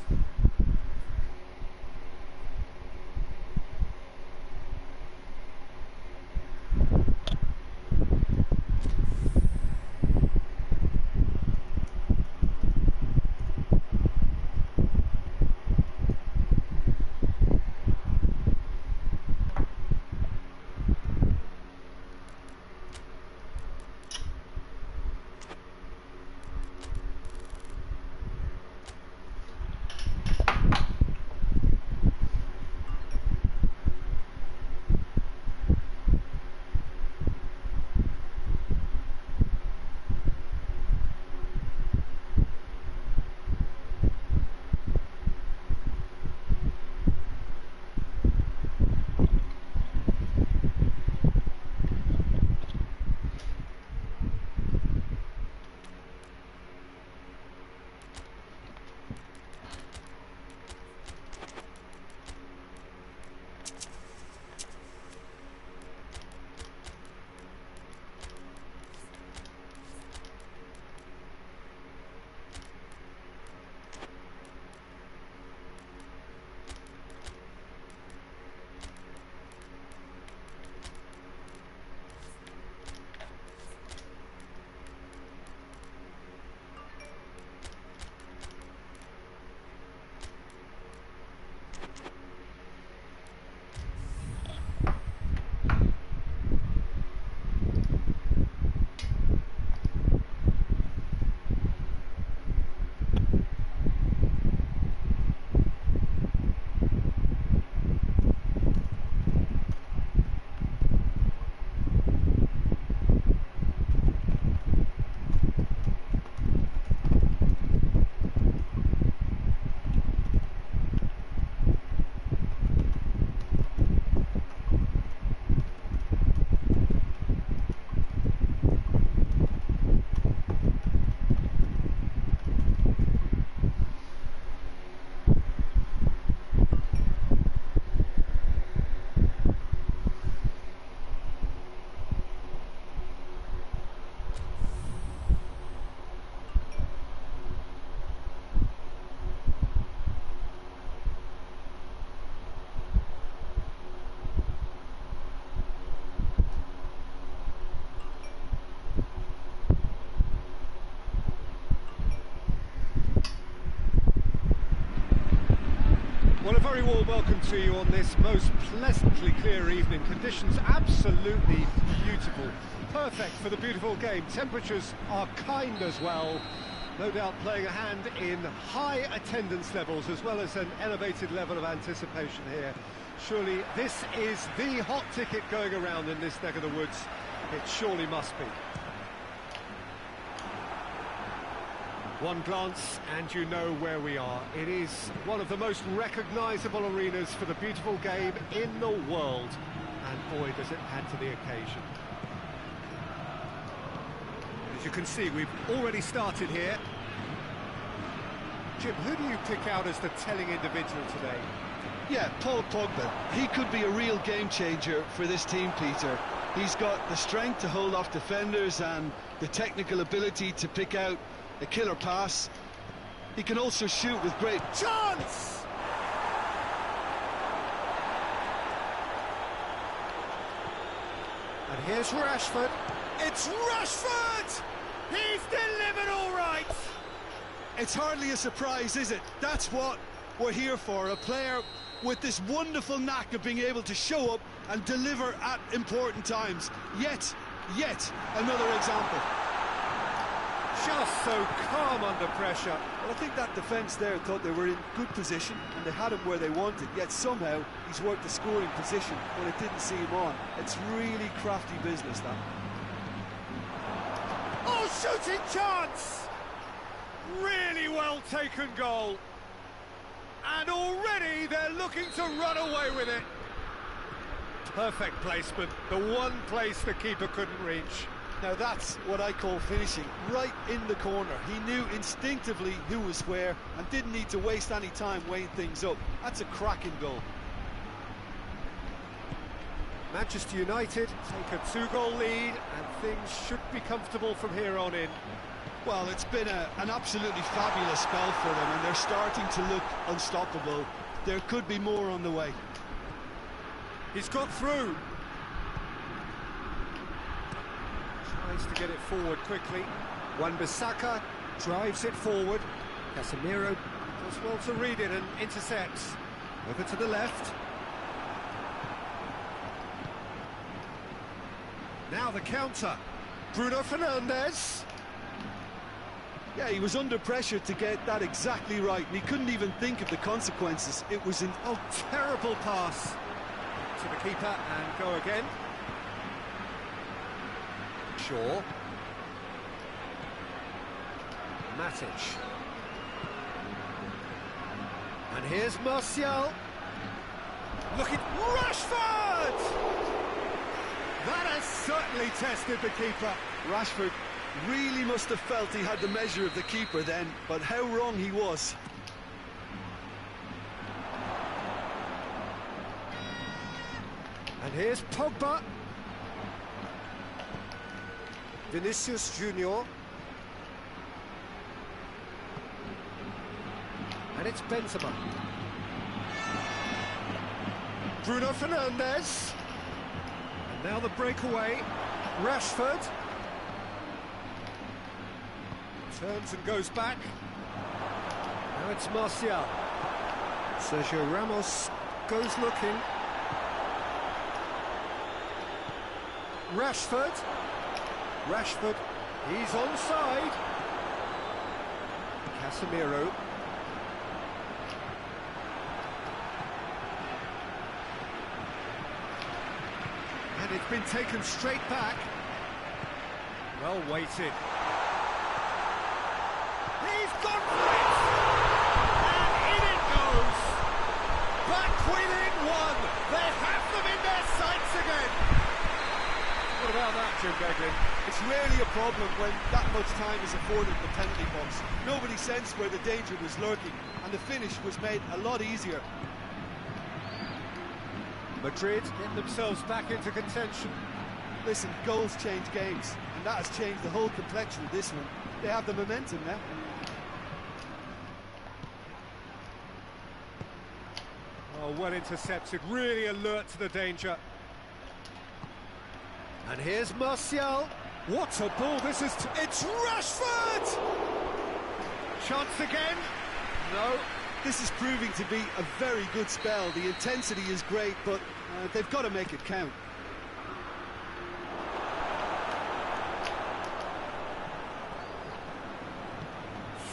[SPEAKER 1] Well, a very warm welcome to you on this most pleasantly clear evening. Conditions absolutely beautiful. Perfect for the beautiful game. Temperatures are kind as well. No doubt playing a hand in high attendance levels as well as an elevated level of anticipation here. Surely this is the hot ticket going around in this neck of the woods. It surely must be. One glance and you know where we are. It is one of the most recognisable arenas for the beautiful game in the world. And boy, does it add to the occasion. As you can see, we've already started here. Jim, who do you pick out as the telling individual today?
[SPEAKER 2] Yeah, Paul Pogba. He could be a real game changer for this team, Peter. He's got the strength to hold off defenders and the technical ability to pick out a killer pass. He can also shoot with great
[SPEAKER 1] chance! And here's Rashford. It's Rashford! He's delivered all right!
[SPEAKER 2] It's hardly a surprise, is it? That's what we're here for, a player with this wonderful knack of being able to show up and deliver at important times. Yet another example.
[SPEAKER 1] Just so calm under pressure.
[SPEAKER 2] Well, I think that defence there thought they were in good position and they had him where they wanted, yet somehow he's worked the scoring position when it didn't see him on. It's really crafty business, that.
[SPEAKER 1] Oh, shooting chance! Really well taken goal. And already they're looking to run away with it. Perfect placement, the one place the keeper couldn't reach.
[SPEAKER 2] Now that's what I call finishing, right in the corner. He knew instinctively who was where and didn't need to waste any time weighing things up. That's a cracking goal.
[SPEAKER 1] Manchester United take a 2-goal lead and things should be comfortable from here on in.
[SPEAKER 2] Well, it's been an absolutely fabulous spell for them and they're starting to look unstoppable. There could be more on the way.
[SPEAKER 1] He's got through. Tries to get it forward quickly. Wan-Bissaka drives it forward. Casemiro does well to read it and intercepts. Over to the left. Now the counter. Bruno Fernandes.
[SPEAKER 2] Yeah, he was under pressure to get that exactly right, and he couldn't even think of the consequences. It was an
[SPEAKER 1] terrible pass to the keeper, and go again. Shaw. Matic. And here's Martial. Look at Rashford! That has certainly tested the keeper.
[SPEAKER 2] Rashford really must have felt he had the measure of the keeper then, but how wrong he was.
[SPEAKER 1] And here's Pogba. Vinicius Junior. And it's Benzema. Bruno Fernandes. And now the breakaway. Rashford. Turns and goes back. Now it's Martial. Sergio Ramos goes looking. Rashford. Rashford, he's onside. Casemiro. And it's been taken straight back. Well weighted. He's gone for it! And in it goes! Back within one! They have them in their sights again! What about that, Jim Beglin?
[SPEAKER 2] It's rarely a problem when that much time is afforded the penalty box. Nobody sensed where the danger was lurking, and the finish was made a lot easier.
[SPEAKER 1] Madrid get themselves back into contention.
[SPEAKER 2] Listen, goals change games, and that has changed the whole complexion of this one. They have the momentum now.
[SPEAKER 1] Oh, well intercepted, really alert to the danger. And here's Martial. What a ball this is! It's Rashford! Chance again? No.
[SPEAKER 2] This is proving to be a very good spell. The intensity is great, but they've got to make it count.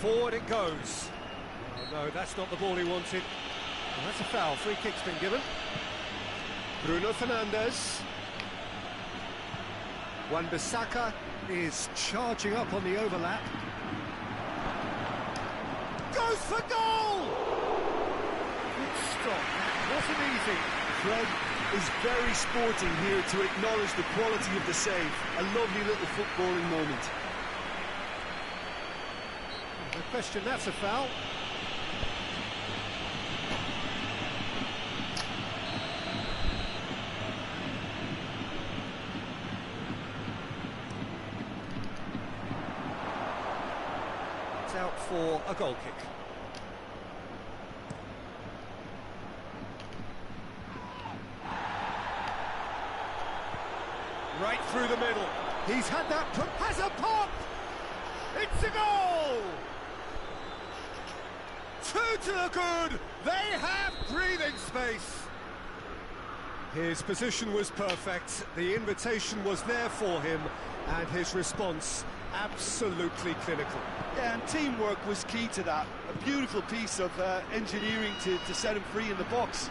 [SPEAKER 1] Forward it goes. Oh no, that's not the ball he wanted. Well, that's a foul. Free kick's been given. Bruno Fernandes. Wan-Bissaka is charging up on the overlap. Goes for goal! Good stop. That wasn't easy.
[SPEAKER 2] Fred is very sporting here to acknowledge the quality of the save. A lovely little footballing moment.
[SPEAKER 1] No question, that's a foul. It's out for a goal kick. Right through the middle. He's had that, has a pop! It's a goal! Two to the good. They have breathing space. His position was perfect. The invitation was there for him, and his response absolutely clinical.
[SPEAKER 2] Yeah, and teamwork was key to that. A beautiful piece of engineering to set him free in the box.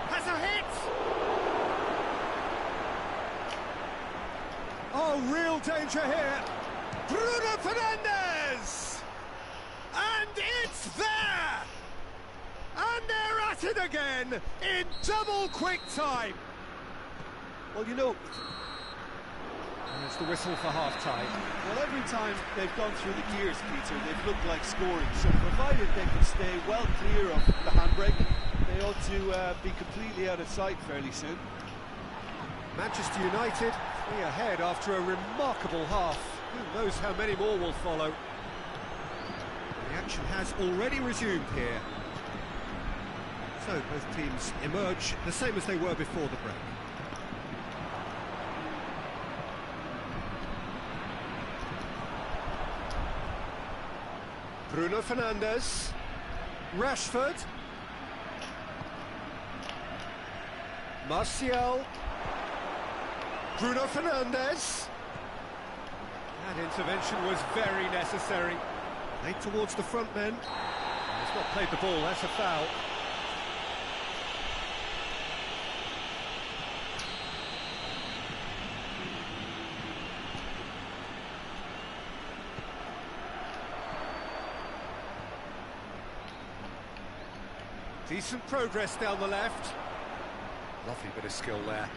[SPEAKER 1] Has a hit! Oh, real danger here. Bruno Fernandes! And it's there! And they're at it again in double quick time.
[SPEAKER 2] Well, you know,
[SPEAKER 1] There's the whistle for half-time.
[SPEAKER 2] well, every time they've gone through the gears, Peter, they've looked like scoring. So provided they can stay well clear of the handbrake, they ought to be completely out of sight fairly soon.
[SPEAKER 1] Manchester United 3 ahead after a remarkable half. Who knows how many more will follow. The action has already resumed here. So both teams emerge the same as they were before the break. Bruno Fernandes, Rashford, Martial, Bruno Fernandes. That intervention was very necessary. Late towards the front men. He's not played the ball, that's a foul. Decent progress down the left. Lovely bit of skill there.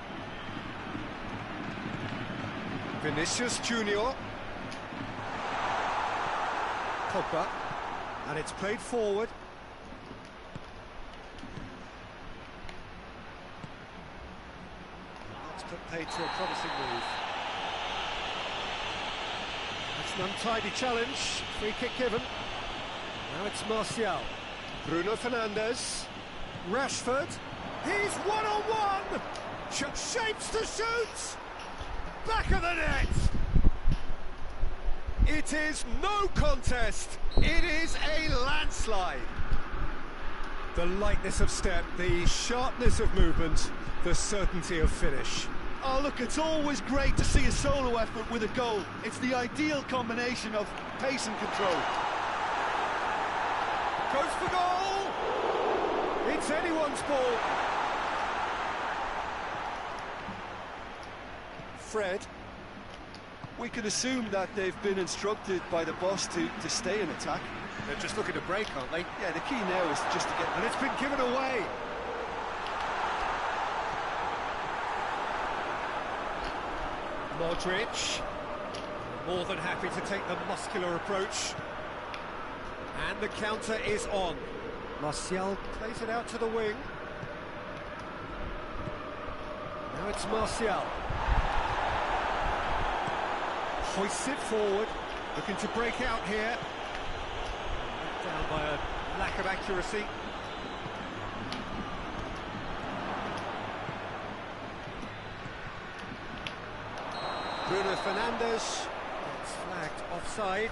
[SPEAKER 1] Vinicius Junior. Pogba. And it's played forward. That's put paid to a promising move. That's an untidy challenge. Free kick given. Now it's Martial. Bruno Fernandes, Rashford, he's one-on-one, shapes to shoot, back of the net. It is no contest, it is a landslide. The lightness of step, the sharpness of movement, the certainty of finish.
[SPEAKER 2] Oh, look, it's always great to see a solo effort with a goal. It's the ideal combination of pace and control.
[SPEAKER 1] Goes for goal! It's anyone's ball. Fred.
[SPEAKER 2] We can assume that they've been instructed by the boss to stay in attack.
[SPEAKER 1] They're just looking to break, aren't they?
[SPEAKER 2] Yeah, the key now is just to get...
[SPEAKER 1] And it's been given away. Modric. More than happy to take the muscular approach. And the counter is on. Martial plays it out to the wing. Now it's Martial. Hoists it forward, looking to break out here. Down by a lack of accuracy. Bruno Fernandes gets flagged offside.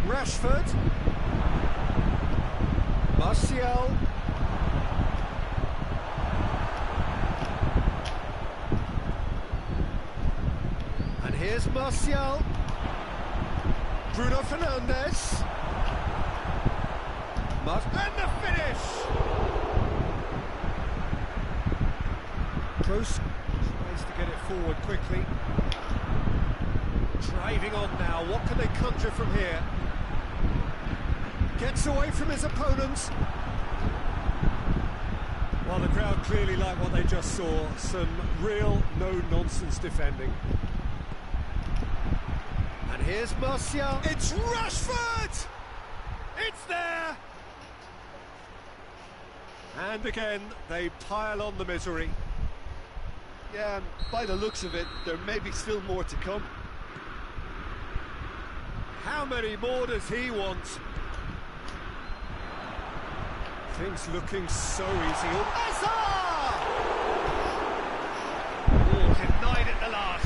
[SPEAKER 1] Rashford, Martial, and here's Martial, Bruno Fernandes, and the finish! Kroos tries to get it forward quickly. Driving on now, what can they conjure from here? Gets away from his opponents. Well, the crowd clearly like what they just saw. Some real no-nonsense defending. And here's Martial. It's Rashford! It's there! And again, they pile on the misery.
[SPEAKER 2] Yeah, and by the looks of it, there may be still more to come.
[SPEAKER 1] How many more does he want? Things looking so easy.
[SPEAKER 4] Denied at the last.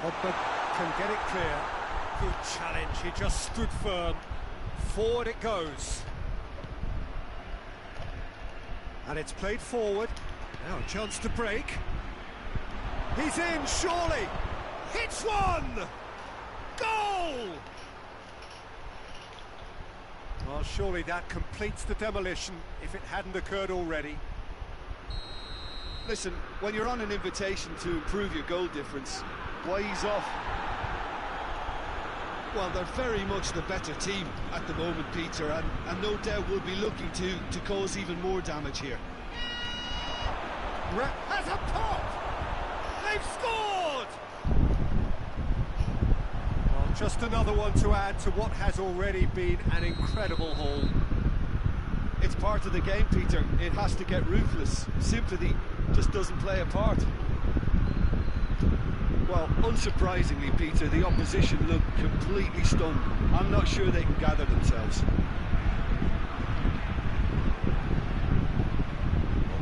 [SPEAKER 1] Pogba can get it clear. Good challenge, he just stood firm. Forward it goes. And it's played forward. Now a chance to break. He's in, surely! Hits one! Goal! Well, surely that completes the demolition if it hadn't occurred already.
[SPEAKER 2] Listen, when you're on an invitation to improve your goal difference, why ease off? Well, they're very much the better team at the moment, Peter, and no doubt will be looking to cause even more damage here.
[SPEAKER 1] Has a pop! They've scored! Well, just another one to add to what has already been an incredible haul.
[SPEAKER 2] It's part of the game, Peter. It has to get ruthless. Sympathy just doesn't play a part. Well, unsurprisingly, Peter, the opposition look completely stunned. I'm not sure they can gather themselves.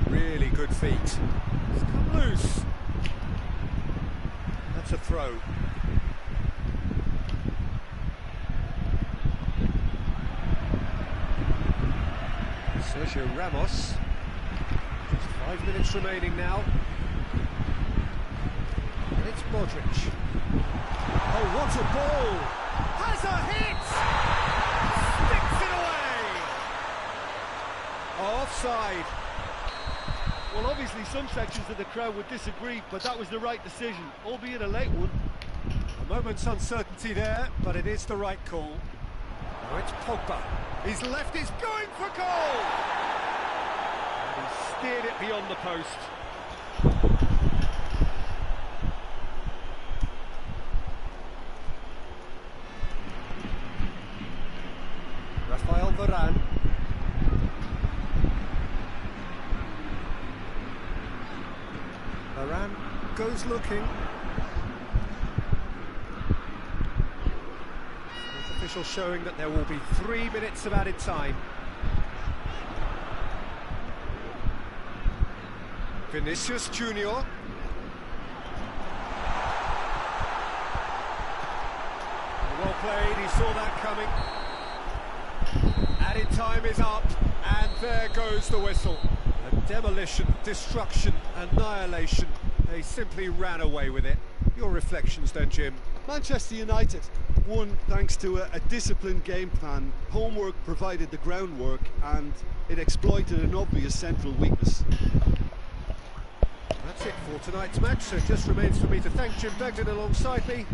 [SPEAKER 1] Really good feet. It's come loose. That's a throw. Sergio Ramos. Just 5 minutes remaining now. And it's Modric. Oh, what a ball! Has a hit! Sticks it away! Offside.
[SPEAKER 2] Well, obviously some sections of the crowd would disagree, but that was the right decision, albeit a late one.
[SPEAKER 1] A moment's uncertainty there, but it is the right call. Now it's Pogba. He's left, he's going for goal!
[SPEAKER 4] And he steered it beyond the post.
[SPEAKER 1] Rafael Varane. Varane goes looking. Fourth official showing that there will be 3 minutes of added time. Vinicius Junior. Well played, he saw that coming. Added time is up, and there goes the whistle. A demolition, destruction, annihilation. They simply ran away with it. Your reflections then, Jim?
[SPEAKER 2] Manchester United won thanks to a disciplined game plan. Homework provided the groundwork, and it exploited an obvious central weakness.
[SPEAKER 1] That's it for tonight's match, so it just remains for me to thank Jim Begden alongside me.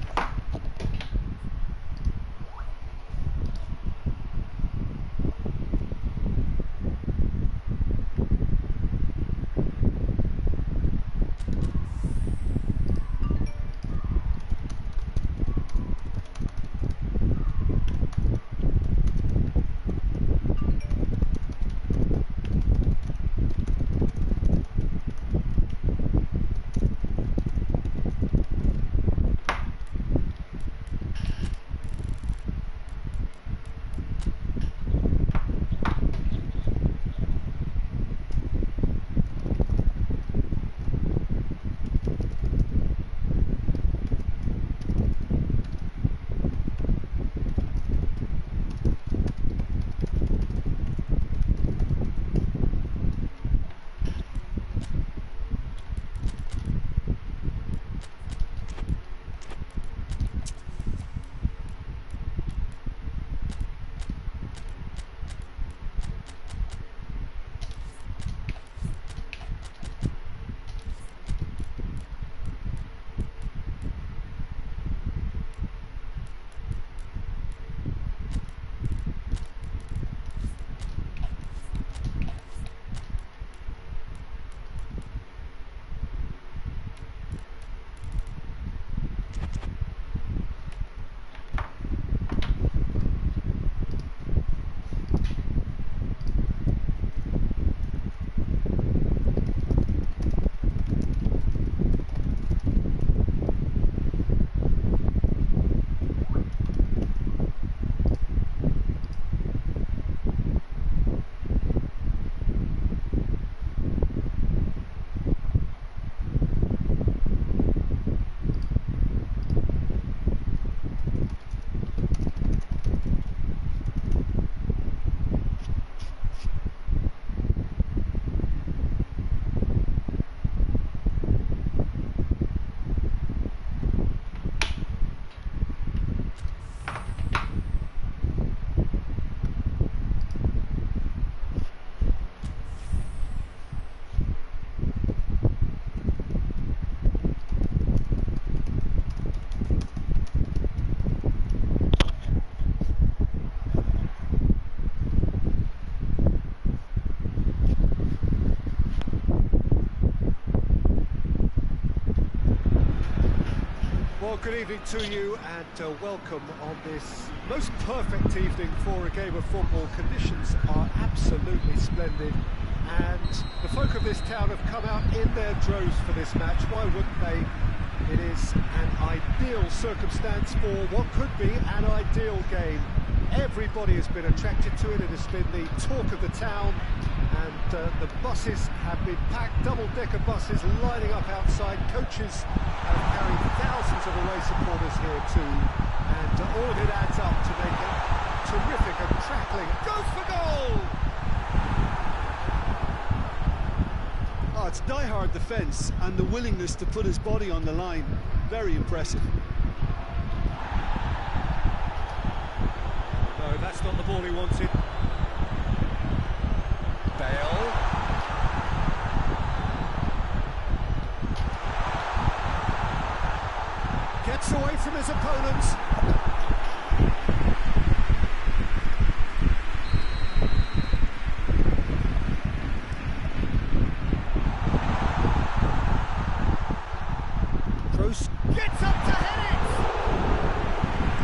[SPEAKER 1] Well, good evening to you and welcome on this most perfect evening for a game of football. Conditions are absolutely splendid and the folk of this town have come out in their droves for this match. Why wouldn't they? It is an ideal circumstance for what could be an ideal game. Everybody has been attracted to it. It has been the talk of the town, and the buses have been packed, double-decker buses lining up outside. Coaches have carried thousands of away supporters here too, and all of it adds up to make it terrific and crackling. Go for goal!
[SPEAKER 2] Oh, it's die-hard defence and the willingness to put his body on the line. Very impressive.
[SPEAKER 1] No, that's not the ball he wanted. Bale. Gets away from his opponents. Kroos gets up to head it!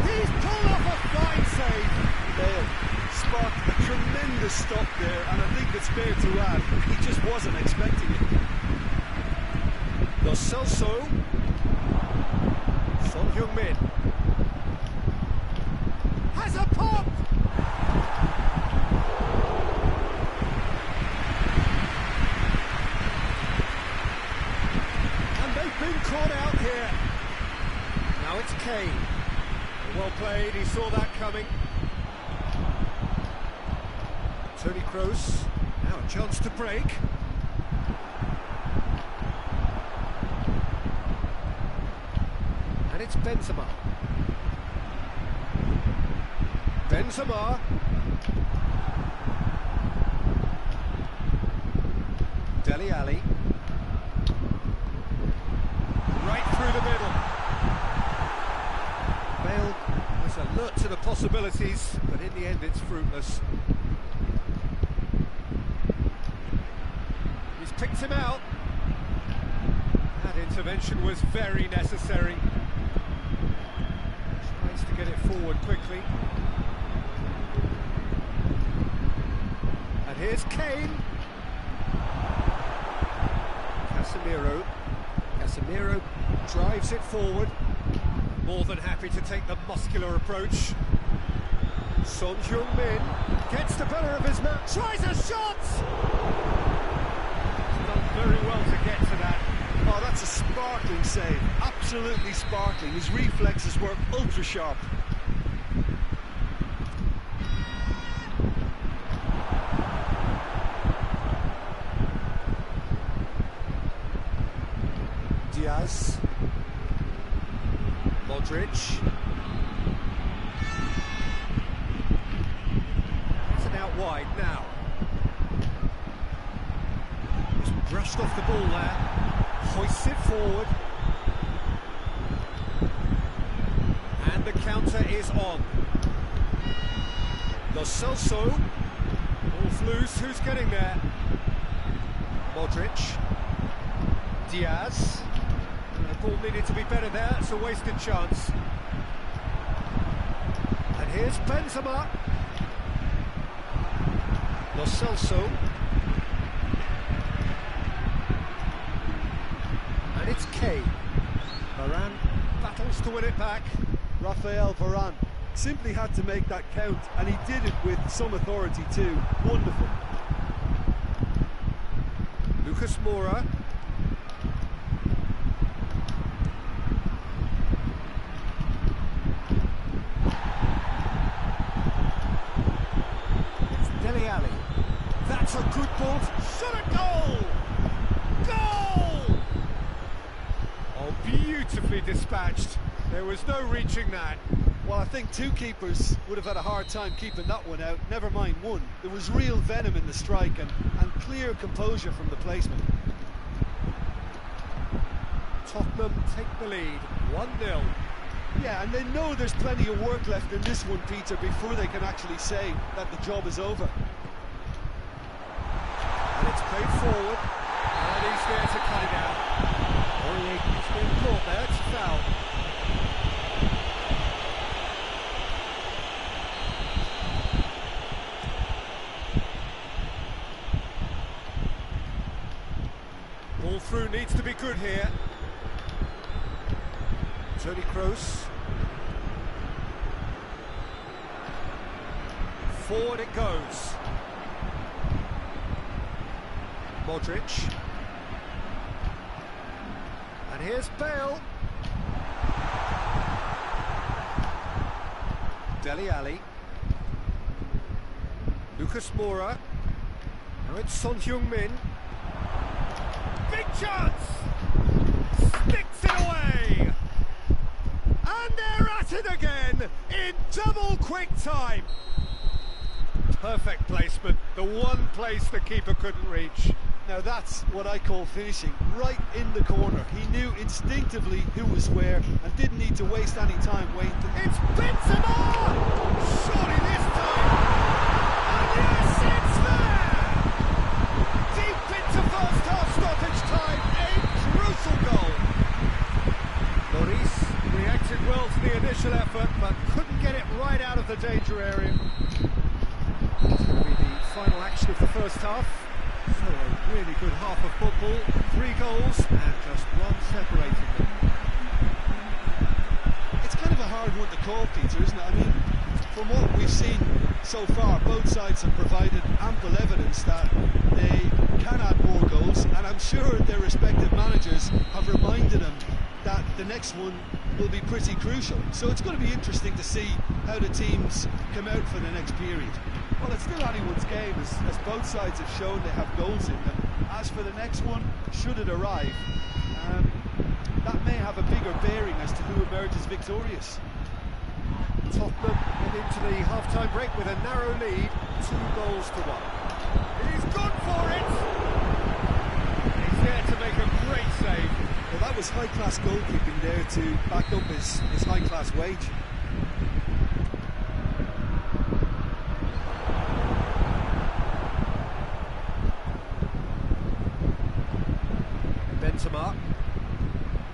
[SPEAKER 1] He's pulled off a fine save!
[SPEAKER 2] Bale sparked a tremendous stop there, and I think it's fair to add, he just wasn't expecting it.
[SPEAKER 1] Lo Celso. Son Heung-min. Has a pop! And they've been caught out here. Now it's Kane. Well played, he saw that coming. Toni Kroos, now a chance to break. And it's Benzema. Benzema. Dele Alli. Right through the middle. Bale was alert to the possibilities, but in the end it's fruitless. He's picked him out. That intervention was very necessary. Tries to get it forward quickly. And here's Kane. Casemiro. Casemiro drives it forward. More than happy to take the muscular approach. Son Heung-min gets the better of his man. Tries a shot! He's done very well to get to that.
[SPEAKER 2] Oh, that's a sparkling save. Absolutely sparkling. His reflexes were ultra sharp.
[SPEAKER 1] Diaz. Modric. It's an out wide now. Just brushed off the ball there. Hoists it forward. And the counter is on. Lo Celso. Ball's loose. Who's getting there? Modric. Diaz. The ball needed to be better there. It's a wasted chance. And here's Benzema. Lo Celso. And it's Kane. Varane battles to win it back.
[SPEAKER 2] Raphael Varane simply had to make that count, and he did it with some authority too. Wonderful.
[SPEAKER 1] Lucas Moura. It's Dele Alli. That's a good ball. Shot a goal! Goal! Oh, beautifully dispatched. There was no reaching that.
[SPEAKER 2] Well, I think two keepers would have had a hard time keeping that one out, never mind one. There was real venom in the strike and clear composure from the placement.
[SPEAKER 1] Tottenham take the lead, 1-0.
[SPEAKER 2] Yeah, and they know there's plenty of work left in this one, Peter, before they can actually say that the job is over.
[SPEAKER 1] And it's played forward, and he's there to cut it out. He's been caught there, it's a foul. good here. Toni Kroos. Forward it goes. Modric. And here's Bale. Dele Alli. Lucas Moura. Now it's Son Heung-min. Big chance! Sticks it away! And they're at it again in double quick time. Perfect placement, the one place the keeper couldn't reach.
[SPEAKER 2] Now that's what I call finishing, right in the corner. He knew instinctively who was where and didn't need to waste any time waiting.
[SPEAKER 1] It's Benzema! Surely this time! And yes, it's there! Deep into first half stoppage time, a crucial goal. Lloris reacted well to the initial effort, but couldn't get it right out of the danger area. It's going to be the final action of the first half. So a really good half of football, 3 goals and just one separating them.
[SPEAKER 2] It's kind of a hard one to call, Peter, isn't it? I mean, from what we've seen so far, both sides have provided ample evidence that they can add more goals, and I'm sure their respective managers have reminded them that the next one will be pretty crucial. So it's going to be interesting to see how the teams come out for the next period. Well, it's still anyone's game, as both sides have shown they have goals in them. As for the next one, should it arrive, that may have a bigger bearing as to who emerges victorious.
[SPEAKER 1] Tottenham head into the half-time break with a narrow lead, 2 goals to 1. He's gone for it! He's there to make a great save.
[SPEAKER 2] Well, that was high-class goalkeeping there to back up his high-class wage.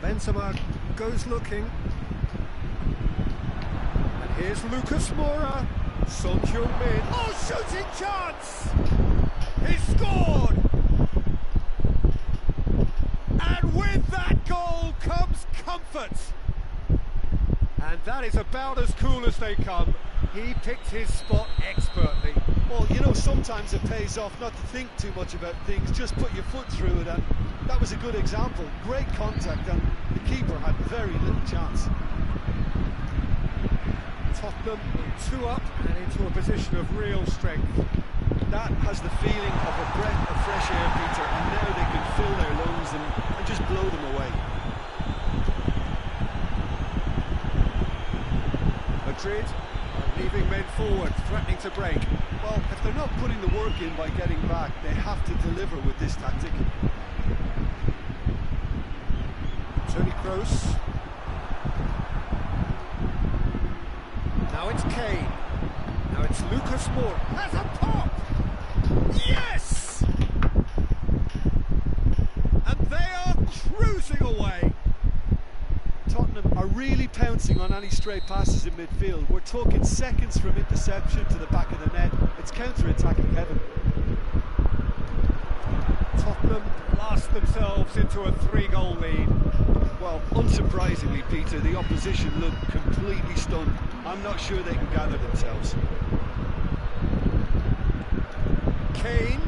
[SPEAKER 1] Benzema goes looking. And here's Lucas Moura. Son Heung-min. Oh, shooting chance! He scored! And with that goal comes comfort. And that is about as cool as they come. He picked his spot expertly.
[SPEAKER 2] Well, you know, sometimes it pays off not to think too much about things, just put your foot through it, and that was a good example. Great contact, and the keeper had very little chance.
[SPEAKER 1] Tottenham 2 up and into a position of real strength.
[SPEAKER 2] That has the feeling of a breath of fresh air, Peter, and now they can fill their lungs and just blow them away.
[SPEAKER 1] Madrid are leaving men forward, threatening to break.
[SPEAKER 2] Well, if they're not putting the work in by getting back, they have to deliver with this tactic.
[SPEAKER 1] Toni Kroos. Now it's Kane. Now it's Lucas Moura. Has a pop! Yes! And they are cruising away.
[SPEAKER 2] Tottenham are really pouncing on any stray passes in midfield. We're talking seconds from interception to the back of the net. It's counter-attacking heaven.
[SPEAKER 1] Tottenham blast themselves into a 3-goal lead.
[SPEAKER 2] Well, unsurprisingly, Peter, the opposition look completely stunned. I'm not sure they can gather themselves.
[SPEAKER 1] Kane.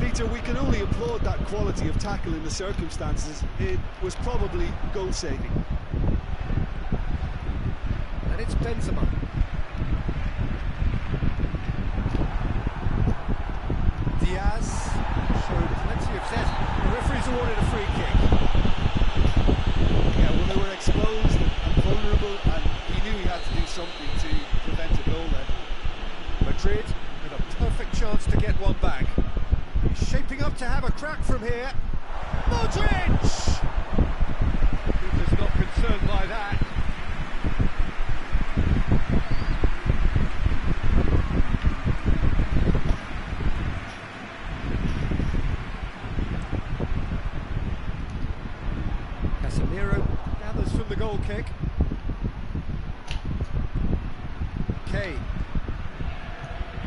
[SPEAKER 2] Peter, we can only applaud that quality of tackle in the circumstances. It was probably goal-saving.
[SPEAKER 1] And it's Benzema. Diaz showed plenty of zest. The referee's awarded a free kick.
[SPEAKER 2] Yeah, well, they were exposed and vulnerable, and he knew he had to do something to prevent a goal there.
[SPEAKER 1] Madrid with a perfect chance to get one back. Shaping up to have a crack from here. Modric! Keeper's not concerned by that. Casemiro gathers from the goal kick. Kane.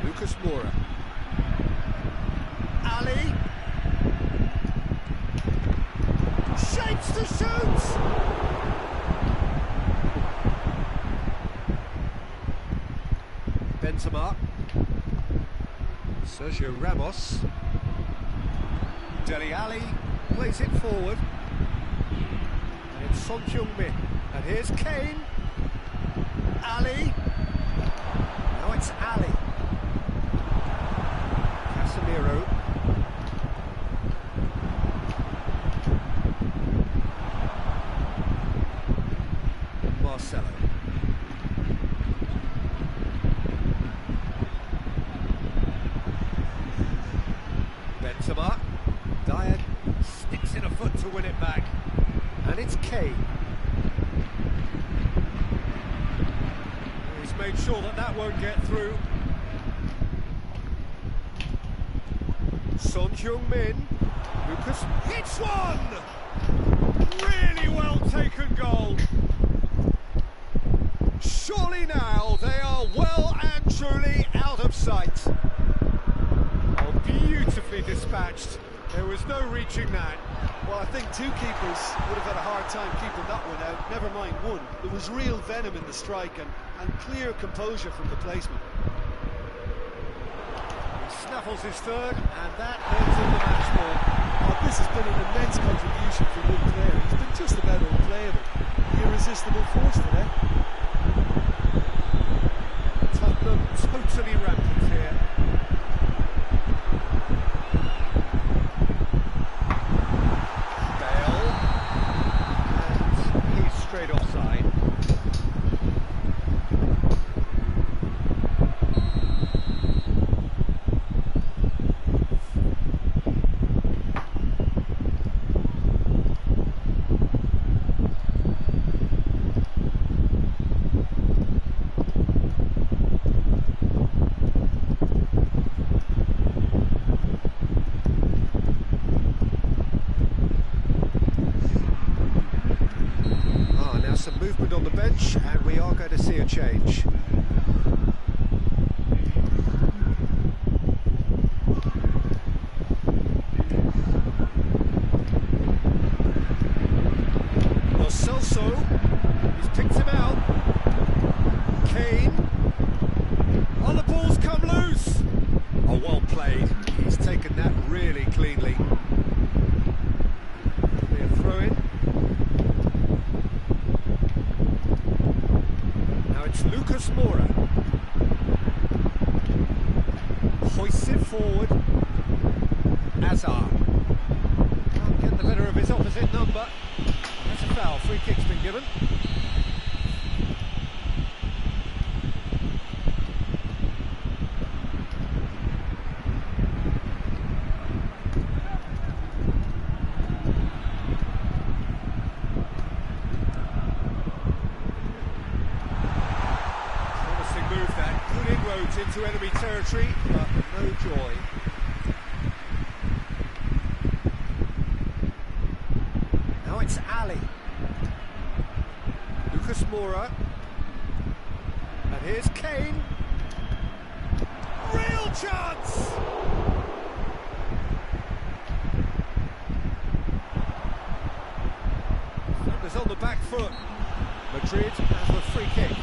[SPEAKER 1] Lucas Moura. Ali. wants to shoot! Benzema. Sergio Ramos. Dele Alli plays it forward. And it's Son Heung-min. And here's Kane. Ali. Now it's Ali. Casemiro. Marcelo. Benzema. Dyer sticks in a foot to win it back. And it's Kane. He's made sure that that won't get through. Son Heung-min. Lucas hits one! Really well taken goal. Surely now they are well and truly out of sight. Oh, beautifully dispatched. There was no reaching that.
[SPEAKER 2] Well, I think two keepers would have had a hard time keeping that one out, never mind one. There was real venom in the strike and clear composure from the placement.
[SPEAKER 1] He snaffles his third, and that ends in the match ball.
[SPEAKER 2] Oh, this has been an immense contribution from one player. He's been just about unplayable. The irresistible force today.
[SPEAKER 1] Tottenham totally rampant here. Bale. And he's straight offside. Some movement on the bench, and we are going to see a change. Lo Celso, he's picked him out. Kane. Oh, the ball's come loose. Oh, well played. He's taken that really cleanly. Clear throw-in. It's Lucas Moura. Hoists it forward. Azar. Can't get the better of his opposite number. That's a foul. Free kick's been given. Good inroads into enemy territory, but no joy. Now it's Ali. Lucas Moura. And here's Kane. Real chance! Defenders on the back foot. Madrid has the free kick.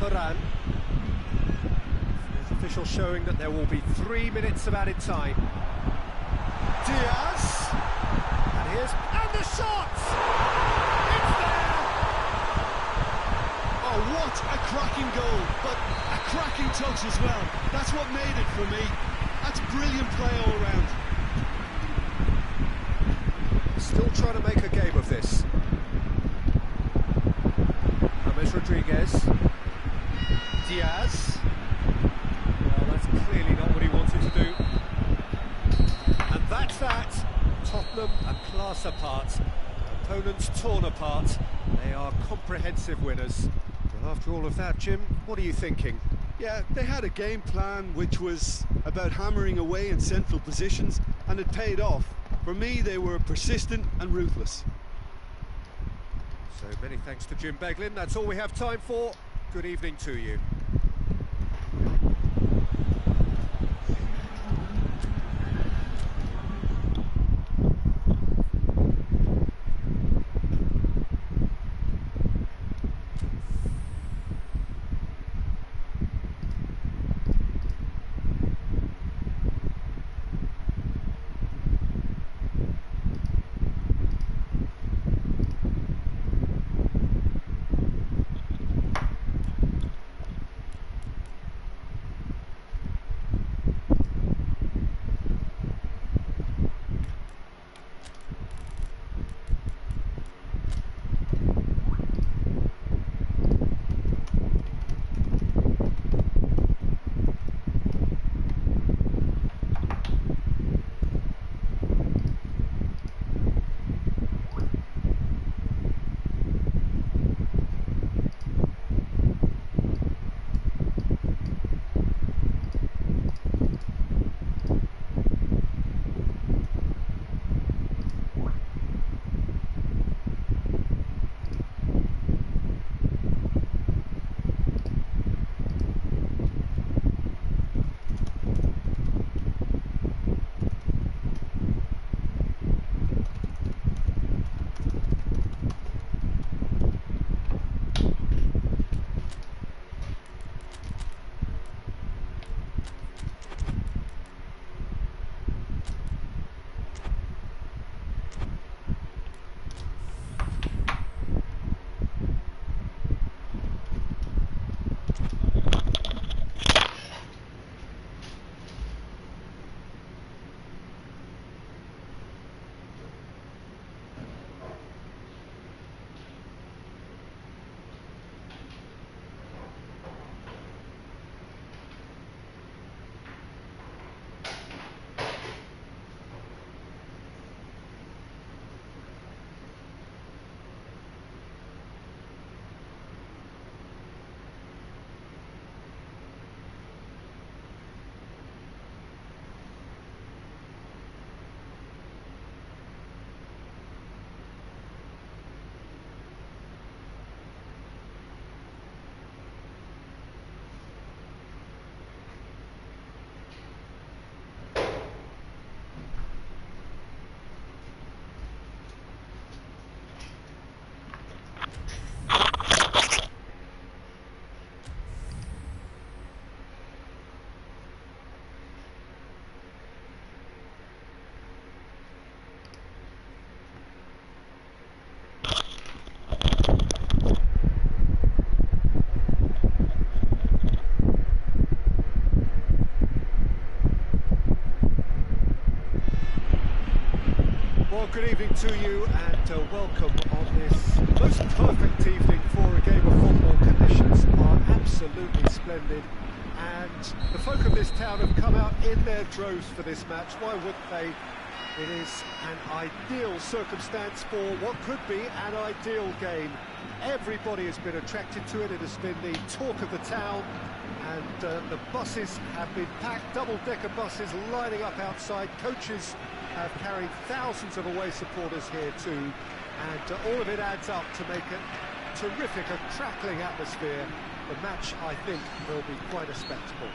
[SPEAKER 1] Varane. There's official showing that there will be 3 minutes of added time. Diaz. And the shot! It's there!
[SPEAKER 2] Oh, what a cracking goal, but a cracking touch as well. That's what made it for me. That's brilliant play all round.
[SPEAKER 1] Still trying to make a game of this. James Rodriguez. Diaz. Well, that's clearly not what he wanted to do. And that's that. Tottenham a class apart. Opponents torn apart. They are comprehensive winners. Well, after all of that, Jim, what are you thinking?
[SPEAKER 2] Yeah, they had a game plan which was about hammering away in central positions, and it paid off. For me, they were persistent and ruthless.
[SPEAKER 1] So many thanks to Jim Beglin. That's all we have time for. Good evening to you. Good evening to you and welcome on this most perfect evening for a game of football. Conditions are absolutely splendid and the folk of this town have come out in their droves for this match. Why wouldn't they? It is an ideal circumstance for what could be an ideal game. Everybody has been attracted to it. It has been the talk of the town and the buses have been packed, double-decker buses lining up outside. Coaches have carried thousands of away supporters here too, and all of it adds up to make a terrific, a crackling atmosphere. The match, I think, will be quite a spectacle.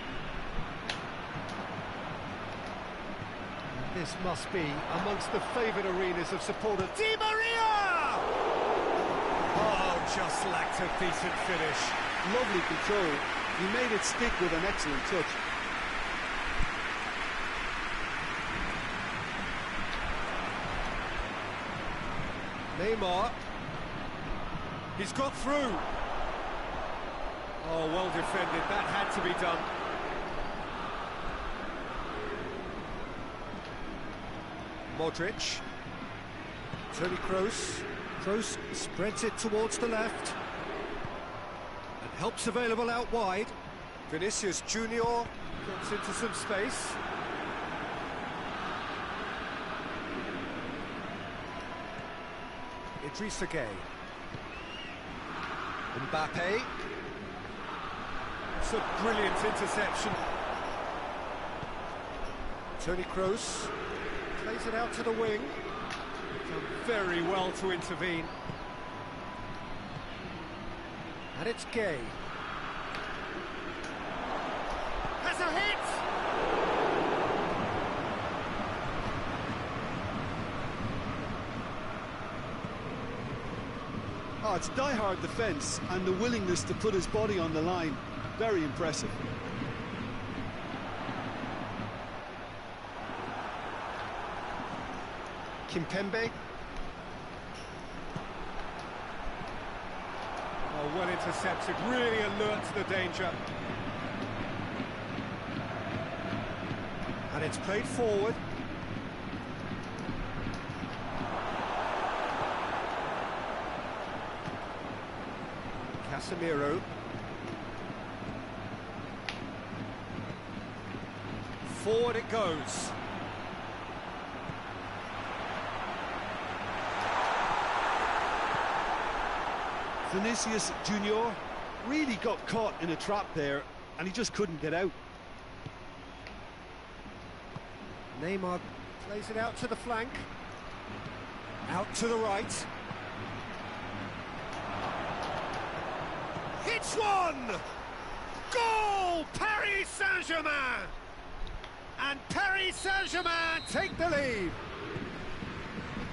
[SPEAKER 1] This must be amongst the favoured arenas of supporters. Di Maria! Oh, just lacked a decent finish.
[SPEAKER 2] Lovely control. He made it stick with an excellent touch.
[SPEAKER 1] Neymar, he's got through. Oh, well defended, that had to be done. Modric, Toni Kroos, Kroos spreads it towards the left. And help's available out wide. Vinicius Junior gets into some space. Idrissa Gueye. Mbappe. It's a brilliant interception. Toni Kroos plays it out to the wing. Done very well to intervene. And it's Gay. Has a hit!
[SPEAKER 2] Oh, it's die-hard defence and the willingness to put his body on the line. Very impressive.
[SPEAKER 1] Kimpembe. Oh, well intercepted, really alert to the danger. And it's played forward. Casemiro. Forward it goes.
[SPEAKER 2] Vinicius Junior really got caught in a trap there and he just couldn't get out.
[SPEAKER 1] Neymar plays it out to the flank. Out to the right. Hits one! Goal! Paris Saint-Germain! And Paris Saint-Germain take the lead.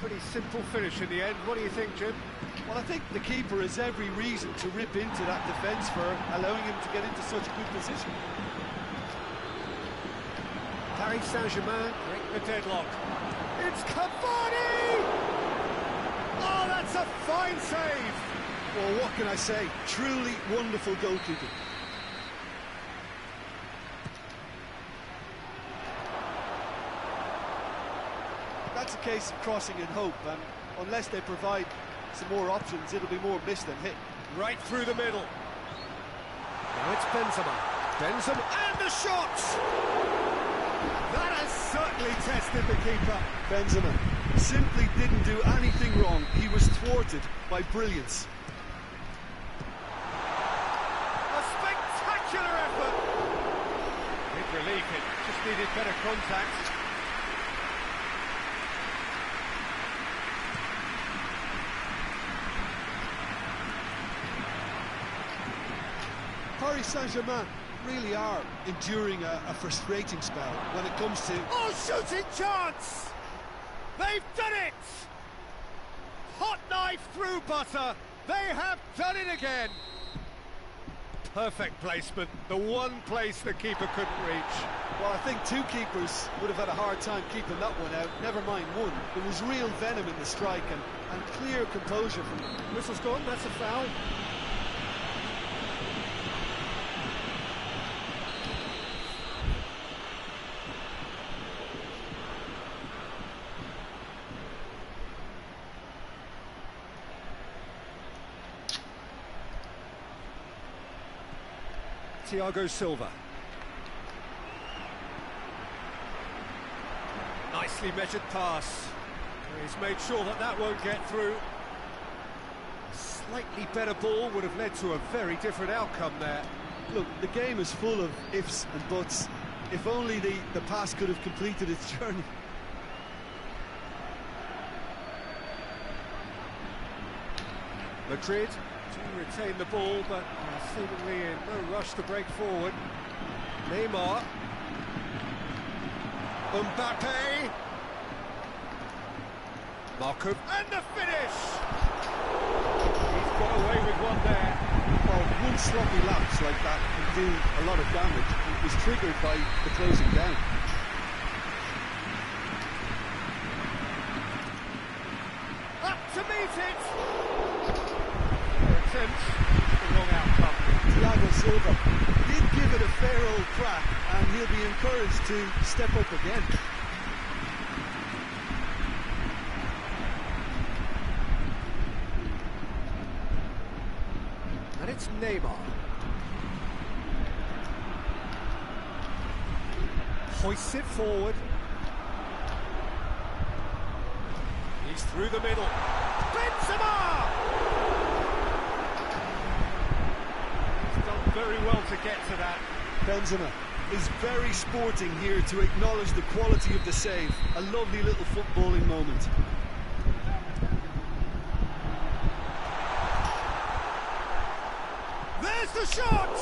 [SPEAKER 1] Pretty simple finish in the end. What do you think, Jim?
[SPEAKER 2] Well, I think the keeper has every reason to rip into that defence for allowing him to get into such a good position.
[SPEAKER 1] Paris Saint-Germain break the deadlock. It's Cavani! Oh, that's a fine save!
[SPEAKER 2] Well, what can I say? Truly wonderful goalkeeping. That's a case of crossing in hope, and unless they provide some more options, it'll be more miss than hit.
[SPEAKER 1] Right through the middle. Now it's Benzema. Benzema, and the shot! That has certainly tested the keeper.
[SPEAKER 2] Benzema simply didn't do anything wrong. He was thwarted by brilliance.
[SPEAKER 1] A spectacular effort. Big relief, it just needed better contact.
[SPEAKER 2] Paris Saint-Germain really are enduring a frustrating spell when it comes to...
[SPEAKER 1] Oh, shooting chance! They've done it! Hot knife through butter. They have done it again. Perfect placement. The one place the keeper couldn't reach.
[SPEAKER 2] Well, I think two keepers would have had a hard time keeping that one out. Never mind one. There was real venom in the strike and clear composure from them.
[SPEAKER 1] Whistle's gone. That's a foul. Thiago Silva. Nicely measured pass. He's made sure that that won't get through. A slightly better ball would have led to a very different outcome there.
[SPEAKER 2] Look, the game is full of ifs and buts. If only the pass could have completed its journey.
[SPEAKER 1] Madrid to retain the ball, but seemingly in no rush to break forward. Neymar. Mbappe. Marco. And the finish! He's got away with one there.
[SPEAKER 2] Well, one sloppy lapse like that can do a lot of damage. It was triggered by the closing down.
[SPEAKER 1] Up to meet it! Attempt, the wrong outcome.
[SPEAKER 2] Thiago Silva did give it a fair old crack, and he'll be encouraged to step up again.
[SPEAKER 1] And it's Neymar. Hoists it forward. He's through the middle. Benzema! He's done very well to get to that.
[SPEAKER 2] Benzema is very sporting here to acknowledge the quality of the save. A lovely little footballing moment.
[SPEAKER 1] shot!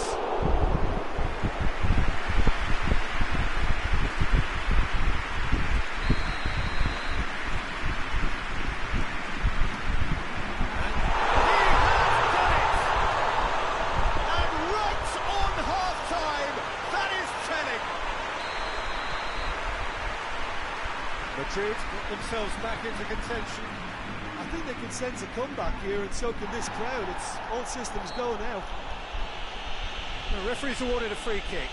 [SPEAKER 1] Madrid got themselves back into contention.
[SPEAKER 2] I think they can sense a comeback here, and so can this crowd. It's all systems go now.
[SPEAKER 1] The referee's awarded a free kick.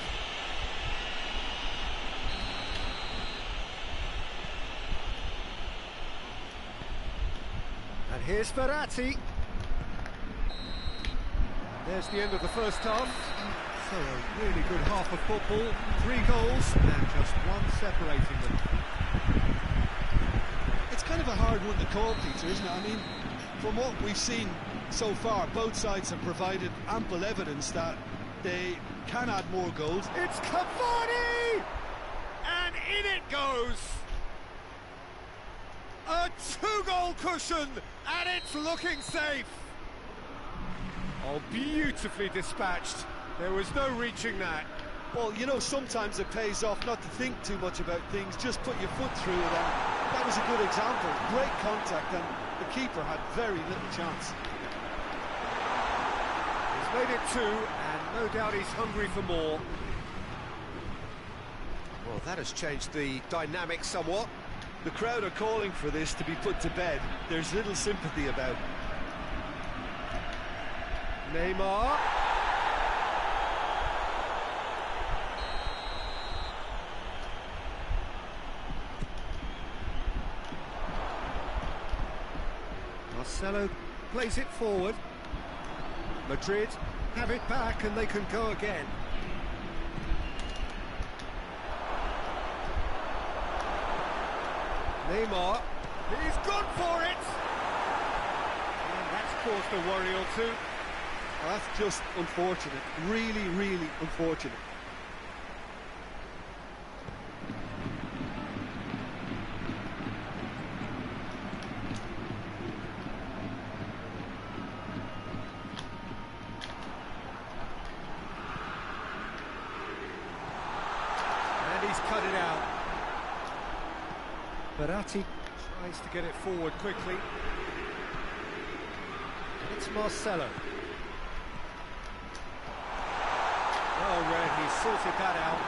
[SPEAKER 1] And here's Verratti. There's the end of the first half. So a really good half of football. 3 goals and just one separating them.
[SPEAKER 2] It's kind of a hard one to call, Peter, isn't it? I mean, from what we've seen so far, both sides have provided ample evidence that they can add more goals.
[SPEAKER 1] It's Cavani! And in it goes! A 2-goal cushion, and it's looking safe! Oh, beautifully dispatched. There was no reaching that.
[SPEAKER 2] Well, you know, sometimes it pays off not to think too much about things, just put your foot through it, and that was a good example. Great contact, and the keeper had very little chance.
[SPEAKER 1] He's made it 2, and no doubt he's hungry for more. Well, that has changed the dynamic somewhat.
[SPEAKER 2] The crowd are calling for this to be put to bed. There's little sympathy about it.
[SPEAKER 1] Neymar. Marcelo plays it forward. Madrid have it back and they can go again. Neymar, he's gone for it! And that's caused a worry or two.
[SPEAKER 2] Well, that's just unfortunate, really, really unfortunate.
[SPEAKER 1] He's cut it out. Verratti tries to get it forward quickly. It's Marcelo. Well read, he sorted that out.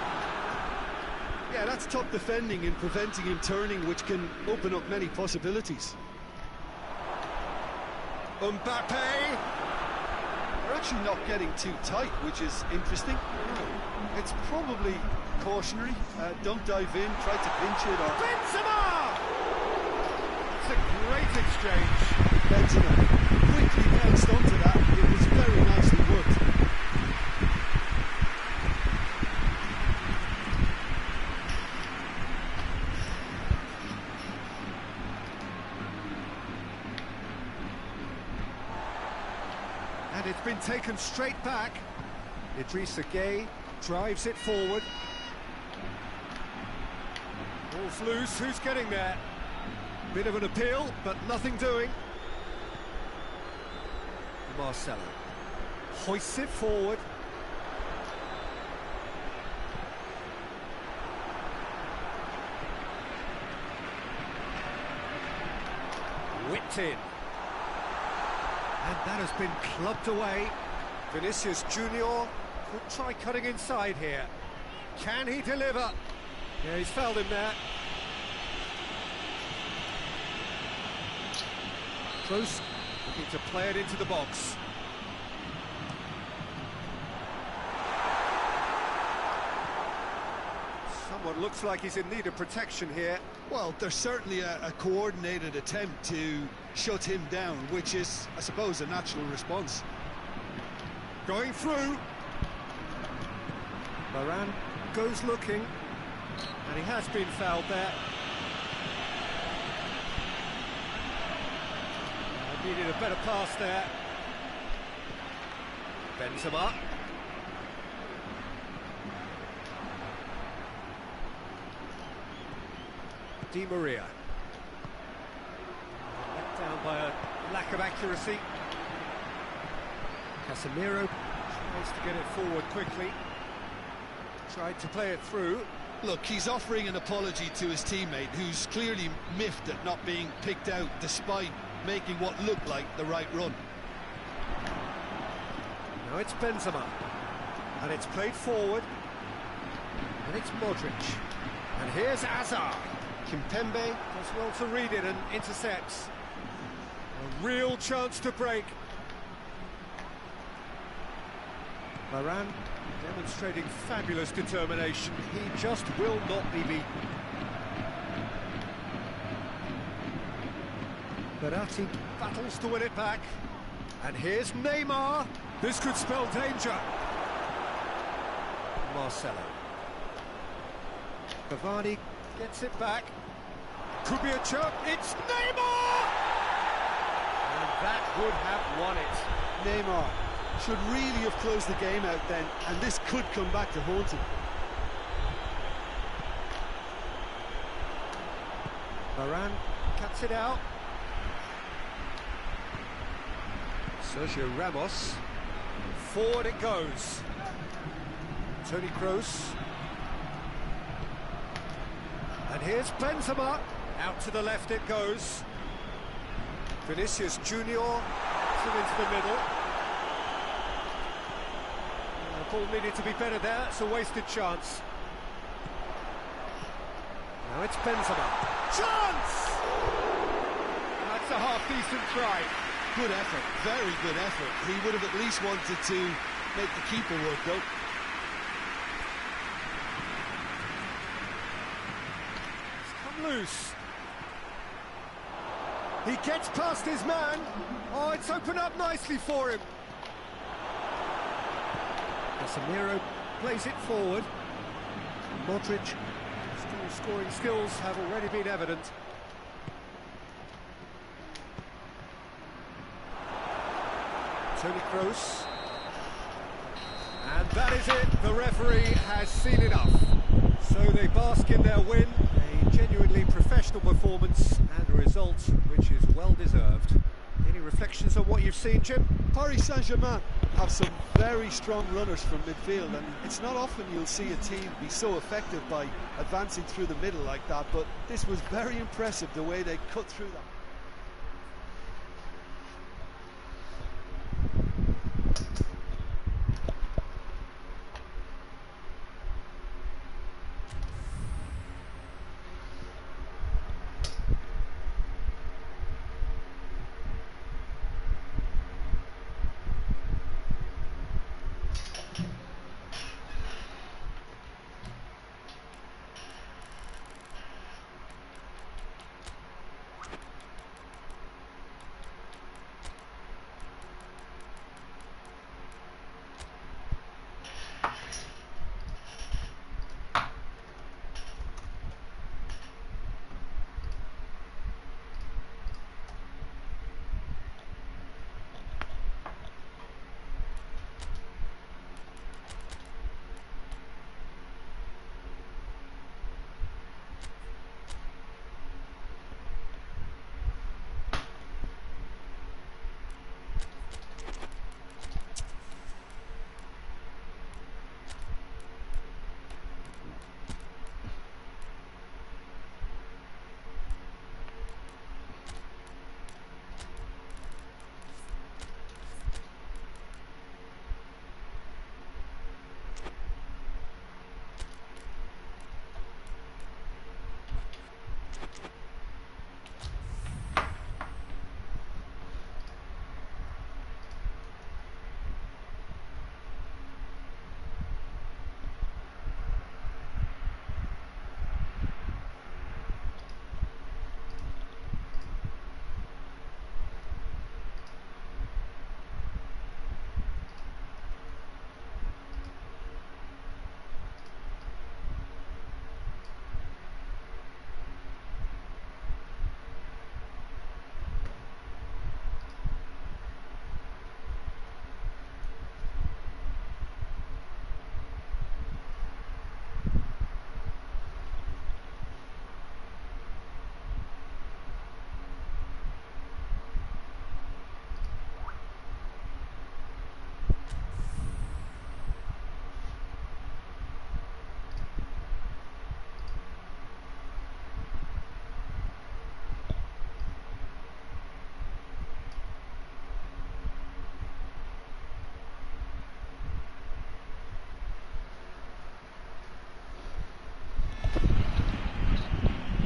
[SPEAKER 2] Yeah, that's top defending and preventing him turning, which can open up many possibilities.
[SPEAKER 1] Mbappe!
[SPEAKER 2] They're actually not getting too tight, which is interesting. It's probably cautionary. Don't dive in, try to pinch it, or...
[SPEAKER 1] Benzema! It's a great exchange.
[SPEAKER 2] Benzema quickly bounced onto that. It was very nicely worked.
[SPEAKER 1] And it's been taken straight back. Idrissa Gueye drives it forward. Ball's loose, who's getting there? Bit of an appeal, but nothing doing. Marcelo hoists it forward. Whipped in. And that has been clubbed away. Vinicius Junior could try cutting inside here. Can he deliver? Yeah, he's fouled him there. Close, looking to play it into the box. Someone looks like he's in need of protection here.
[SPEAKER 2] Well, there's certainly a coordinated attempt to shut him down, which is, I suppose, a natural response.
[SPEAKER 1] Going through. Varane goes looking, and he has been fouled there. Needed a better pass there. Benzema. Di Maria. Let down by a lack of accuracy. Casemiro Tries to get it forward quickly. Tried to play it through.
[SPEAKER 2] Look, he's offering an apology to his teammate, who's clearly miffed at not being picked out despite making what looked like the right run.
[SPEAKER 1] Now it's Benzema. And it's played forward. And it's Modric. And here's Hazard. Kimpembe does well to read it and intercepts. A real chance to break. Varane demonstrating fabulous determination. He just will not be beaten. Verratti battles to win it back. And here's Neymar. This could spell danger. Marcelo. Cavani gets it back. Could be a chance. It's Neymar!
[SPEAKER 4] And that would have won it.
[SPEAKER 2] Neymar should really have closed the game out then, and this could come back to haunt him.
[SPEAKER 1] Varane cuts it out. Sergio Ramos. Forward it goes. Toni Kroos. And here's Benzema. Out to the left it goes. Vinicius Junior into the middle. The ball needed to be better there. It's a wasted chance. Now it's Benzema. Chance! That's a half-decent try.
[SPEAKER 2] Good effort, very good effort. He would have at least wanted to make the keeper work, though.
[SPEAKER 1] It's come loose. He gets past his man. Oh, it's opened up nicely for him. Casemiro plays it forward. Modric, scoring skills have already been evident. Toni Kroos. And that is it. The referee has seen enough. So they bask in their win. A genuinely professional performance and a result which is well deserved. Any reflections on what you've seen, Jim?
[SPEAKER 2] Paris Saint-Germain have some very strong runners from midfield, and it's not often you'll see a team be so effective by advancing through the middle like that, but this was very impressive the way they cut through that.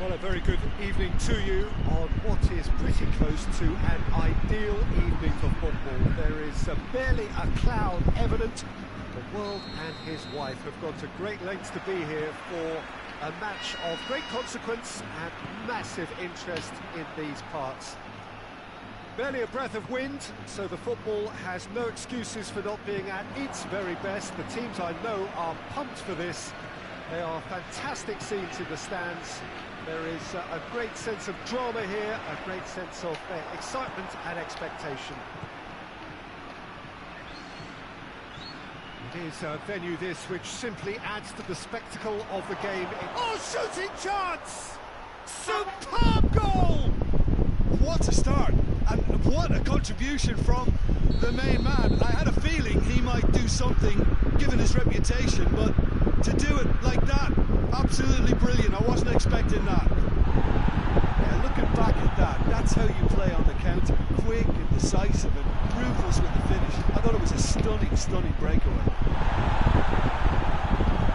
[SPEAKER 1] Well, a very good evening to you on what is pretty close to an ideal evening for football. There is barely a cloud evident. The world and his wife have gone to great lengths to be here for a match of great consequence and massive interest in these parts. Barely a breath of wind, so the football has no excuses for not being at its very best. The teams I know are pumped for this. They are fantastic scenes in the stands. There is a great sense of drama here, a great sense of excitement and expectation. It is a venue this which simply adds to the spectacle of the game. Oh, shooting chance! Superb goal!
[SPEAKER 2] What a start, and what a contribution from the main man. I had a feeling he might do something, given his reputation, but to do it like that, absolutely brilliant. I wasn't expecting that. Yeah, looking back at that, that's how you play on the counter. Quick and decisive and ruthless with the finish. I thought it was a stunning, stunning breakaway.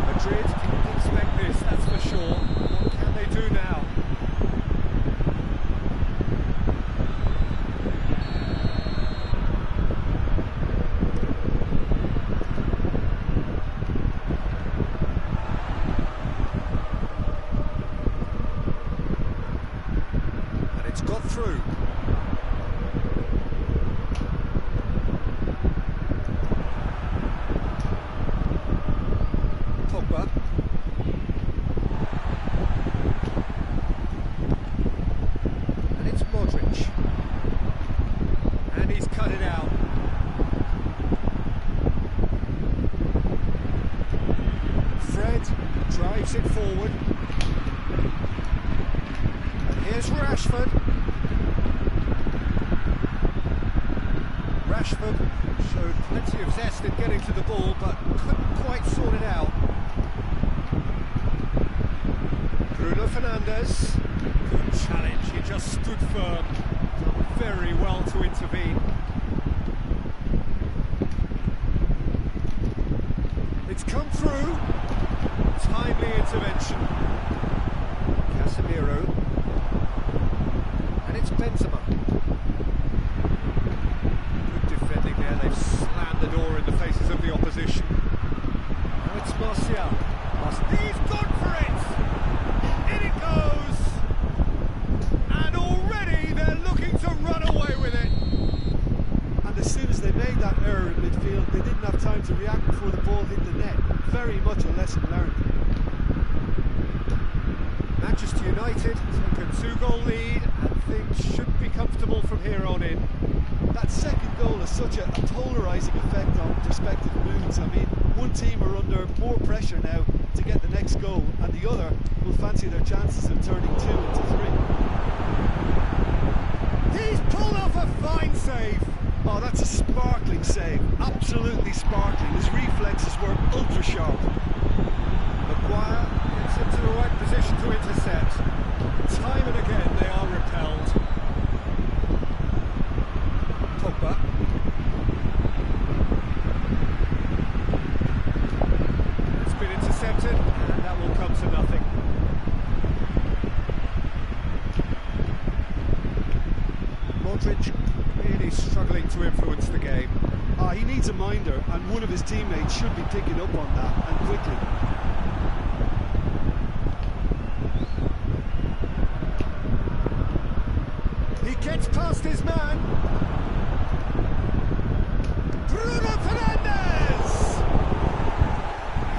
[SPEAKER 1] Madrid didn't expect this, that's for sure. What can they do now? Got through. Pogba. And it's Modric. And he's cut it out. Fred drives it forward. And here's Rashford. Rashford showed plenty of zest in getting to the ball, but couldn't quite sort it out. Bruno Fernandes. Good challenge, he just stood firm. Done very well to intervene. It's come through. Timely intervention. Casemiro. And it's Benzema. Defending there, they've slammed the door in the faces of the opposition. Now it's Martial. He's gone for it! In it goes! And already they're looking to run away with it.
[SPEAKER 2] And as soon as they made that error in midfield, they didn't have time to react before the ball hit the net. Very much a lesson learned.
[SPEAKER 1] Manchester United take a 2-goal lead, and things should be comfortable from here on in.
[SPEAKER 2] That second goal has such a polarising effect on prospective moods. I mean, one team are under more pressure now to get the next goal, and the other will fancy their chances of turning 2 into 3.
[SPEAKER 1] He's pulled off a fine save.
[SPEAKER 2] Oh, that's a sparkling save. Absolutely sparkling. His reflexes were ultra sharp.
[SPEAKER 1] Maguire gets into the right position to intercept. Time and again they are repelled. Pogba. It's been intercepted, and that will come to nothing. Modric really struggling to influence the game.
[SPEAKER 2] He needs a minder, and one of his teammates should be picking up on that, and quickly.
[SPEAKER 1] He gets past his man. Bruno Fernandes!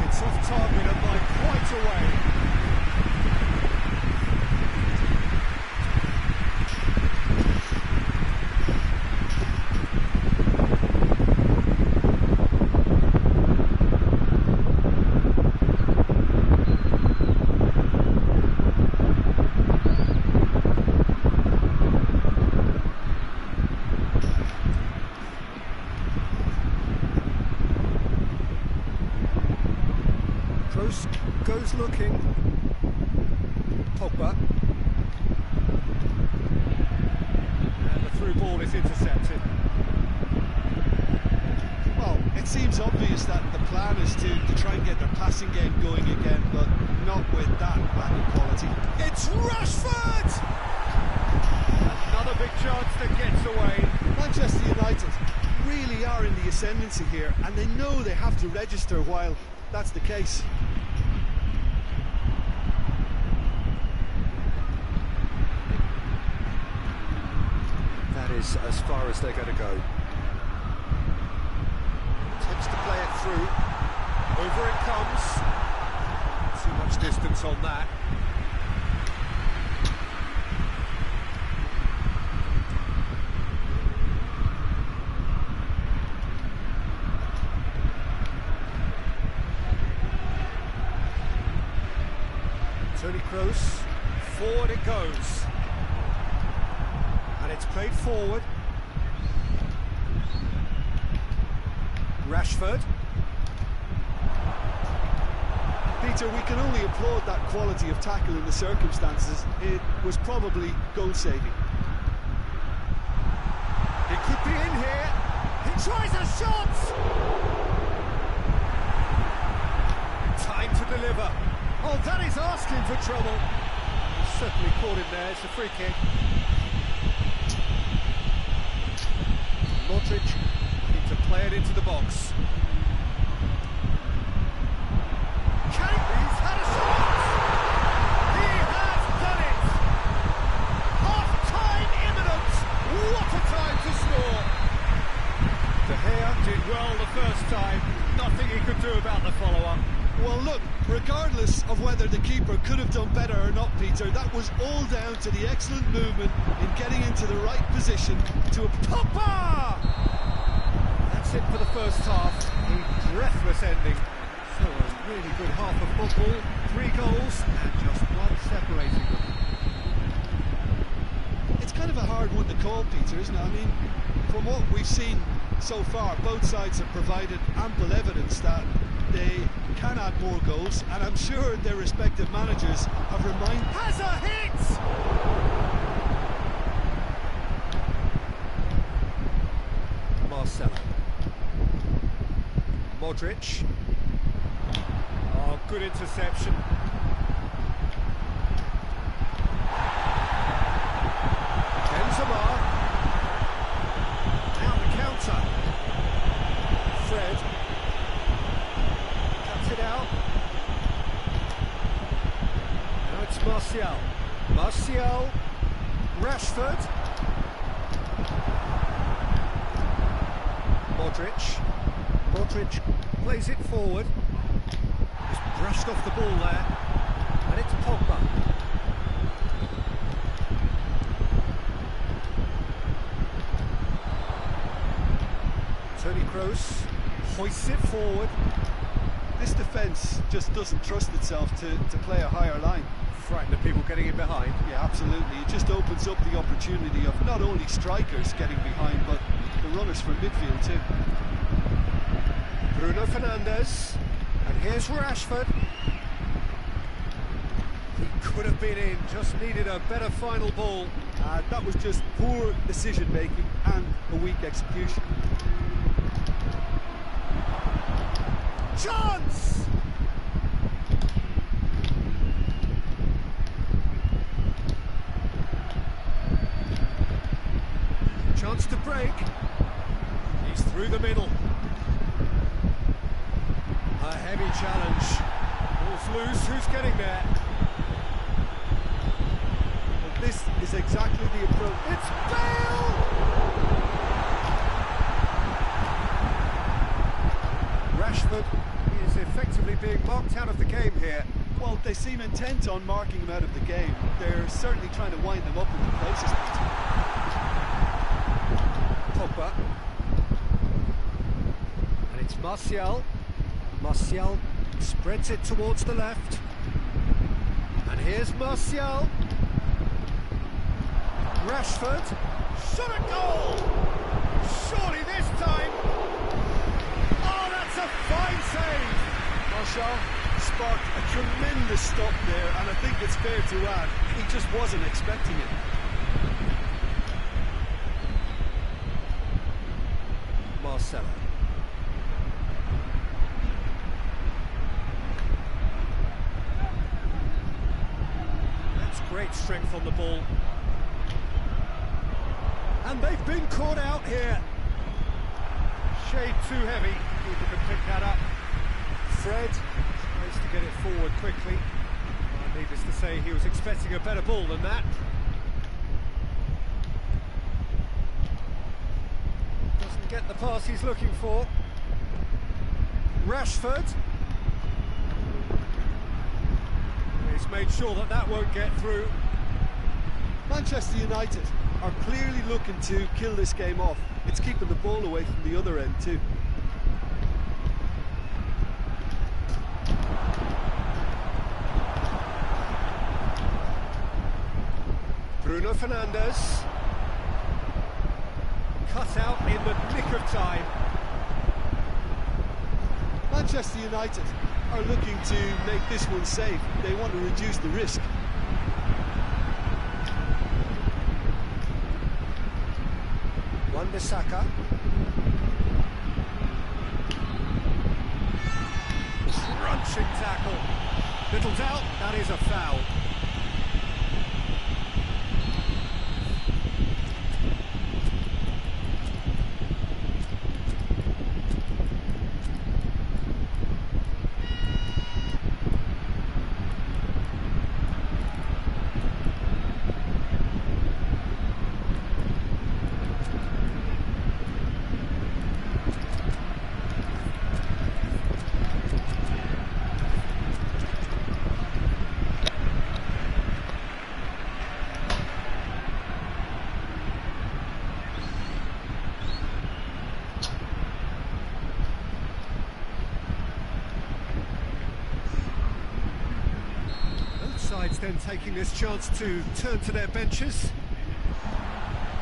[SPEAKER 1] It's off target and by quite a way. Kroos goes looking. Pogba. And the through ball is intercepted.
[SPEAKER 2] Well, it seems obvious that the plan is to try and get their passing game going again, but not with that that lack of quality. It's Rashford!
[SPEAKER 4] Another big chance that gets away.
[SPEAKER 2] Manchester United really are in the ascendancy here, and they know they have to register while that's the case.
[SPEAKER 1] That is as far as they're going to go. Attempts to play it through. Over it comes. Too much distance on that. Toni Kroos, forward it goes. And it's played forward. Rashford.
[SPEAKER 2] Peter, we can only applaud that quality of tackle in the circumstances. It was probably goal-saving.
[SPEAKER 1] It could be in here. He tries a shot. Time to deliver. Oh, that is asking for trouble. He's certainly caught him there. It's a free kick. Modric needs to play it into the box. He's had a shot! He has done it! Half-time imminent! What a time to score! De Gea
[SPEAKER 4] Did well the first time. Nothing he could do about the follow-up.
[SPEAKER 2] Well, look, regardless of whether the keeper could have done better or not, Peter, that was all down to the excellent movement in getting into the right position to a Pogba!
[SPEAKER 1] That's it for the first half. A breathless ending. So a really good half of football. 3 goals and just one separating them.
[SPEAKER 2] It's kind of a hard one to call, Peter, isn't it? I mean, from what we've seen so far, both sides have provided ample evidence that they can add more goals, and I'm sure their respective managers have reminded...
[SPEAKER 1] Has a hit! Marcelo. Modric. Oh, good interception. Benzema. Now the counter. Fred. Cuts it out. Now it's Martial. Martial. Rashford. Modric. Modric plays it forward. Just brushed off the ball there. And it's Pogba. Toni Kroos hoists it forward.
[SPEAKER 2] This defence just doesn't trust itself to play a higher line.
[SPEAKER 1] Frightened of people getting in behind.
[SPEAKER 2] Yeah, absolutely. It just opens up the opportunity of not only strikers getting behind, but the runners from midfield too.
[SPEAKER 1] Bruno Fernandes. And here's Rashford. He could have been in, just needed a better final ball.
[SPEAKER 2] That was just poor decision-making and a weak execution.
[SPEAKER 1] Chance! Chance to break. He's through the middle. A heavy challenge. Ball's loose. Who's getting there?
[SPEAKER 2] Well, this is exactly the approach.
[SPEAKER 1] It's Bale! Rashford is effectively being marked out of the game here.
[SPEAKER 2] Well, they seem intent on marking him out of the game. They're certainly trying to wind them up in the closest bit.
[SPEAKER 1] Pogba. And it's Martial. Martial spreads it towards the left. And here's Martial. Rashford. Shot a goal! Surely this time. Oh, that's a fine save!
[SPEAKER 2] Martial sparked a tremendous stop there, and I think it's fair to add, he just wasn't expecting it.
[SPEAKER 1] Marcelo. Great strength on the ball. And they've been caught out here. Shade too heavy. Keeper can pick that up. Fred tries to get it forward quickly. Needless to say, he was expecting a better ball than that. Doesn't get the pass he's looking for. Rashford. He's made sure that that won't get through.
[SPEAKER 2] Manchester United are clearly looking to kill this game off. It's keeping the ball away from the other end too.
[SPEAKER 1] Bruno Fernandes. Cut out in the nick of time.
[SPEAKER 2] Manchester United are looking to make this one safe. They want to reduce the risk.
[SPEAKER 1] Wan-Bissaka. Crunching tackle. Little doubt, that is a foul. Sides then taking this chance to turn to their benches.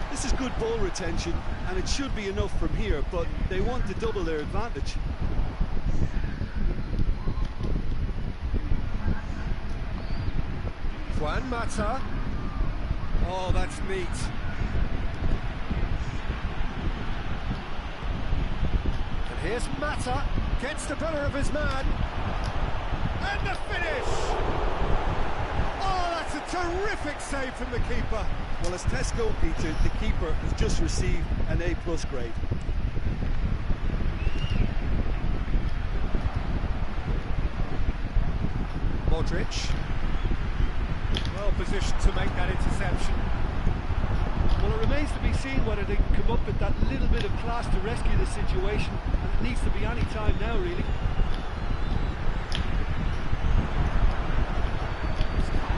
[SPEAKER 2] This is good ball retention, and it should be enough from here, but they want to double their advantage.
[SPEAKER 1] Juan Mata. Oh, that's neat. And here's Mata, gets the better of his man. And the finish! Oh, that's a terrific save from the keeper.
[SPEAKER 2] Well, as test goalkeeper, the keeper has just received an A+ grade.
[SPEAKER 1] Modric. Well positioned to make that interception.
[SPEAKER 4] Well, it remains to be seen whether they can come up with that little bit of class to rescue the situation, and it needs to be any time now, really.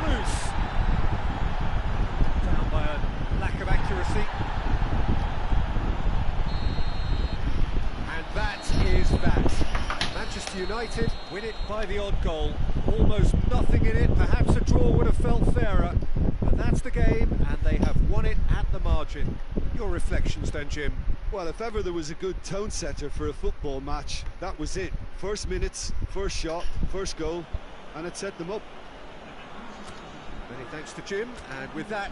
[SPEAKER 1] Loose. Down by a lack of accuracy. And that is that. Manchester United win it by the odd goal. Almost nothing in it. Perhaps a draw would have felt fairer. But that's the game, and they have won it at the margin. Your reflections then, Jim?
[SPEAKER 2] Well, if ever there was a good tone setter for a football match, that was it. First minutes, first shot, first goal, and it set them up.
[SPEAKER 1] Many thanks to Jim, and with that,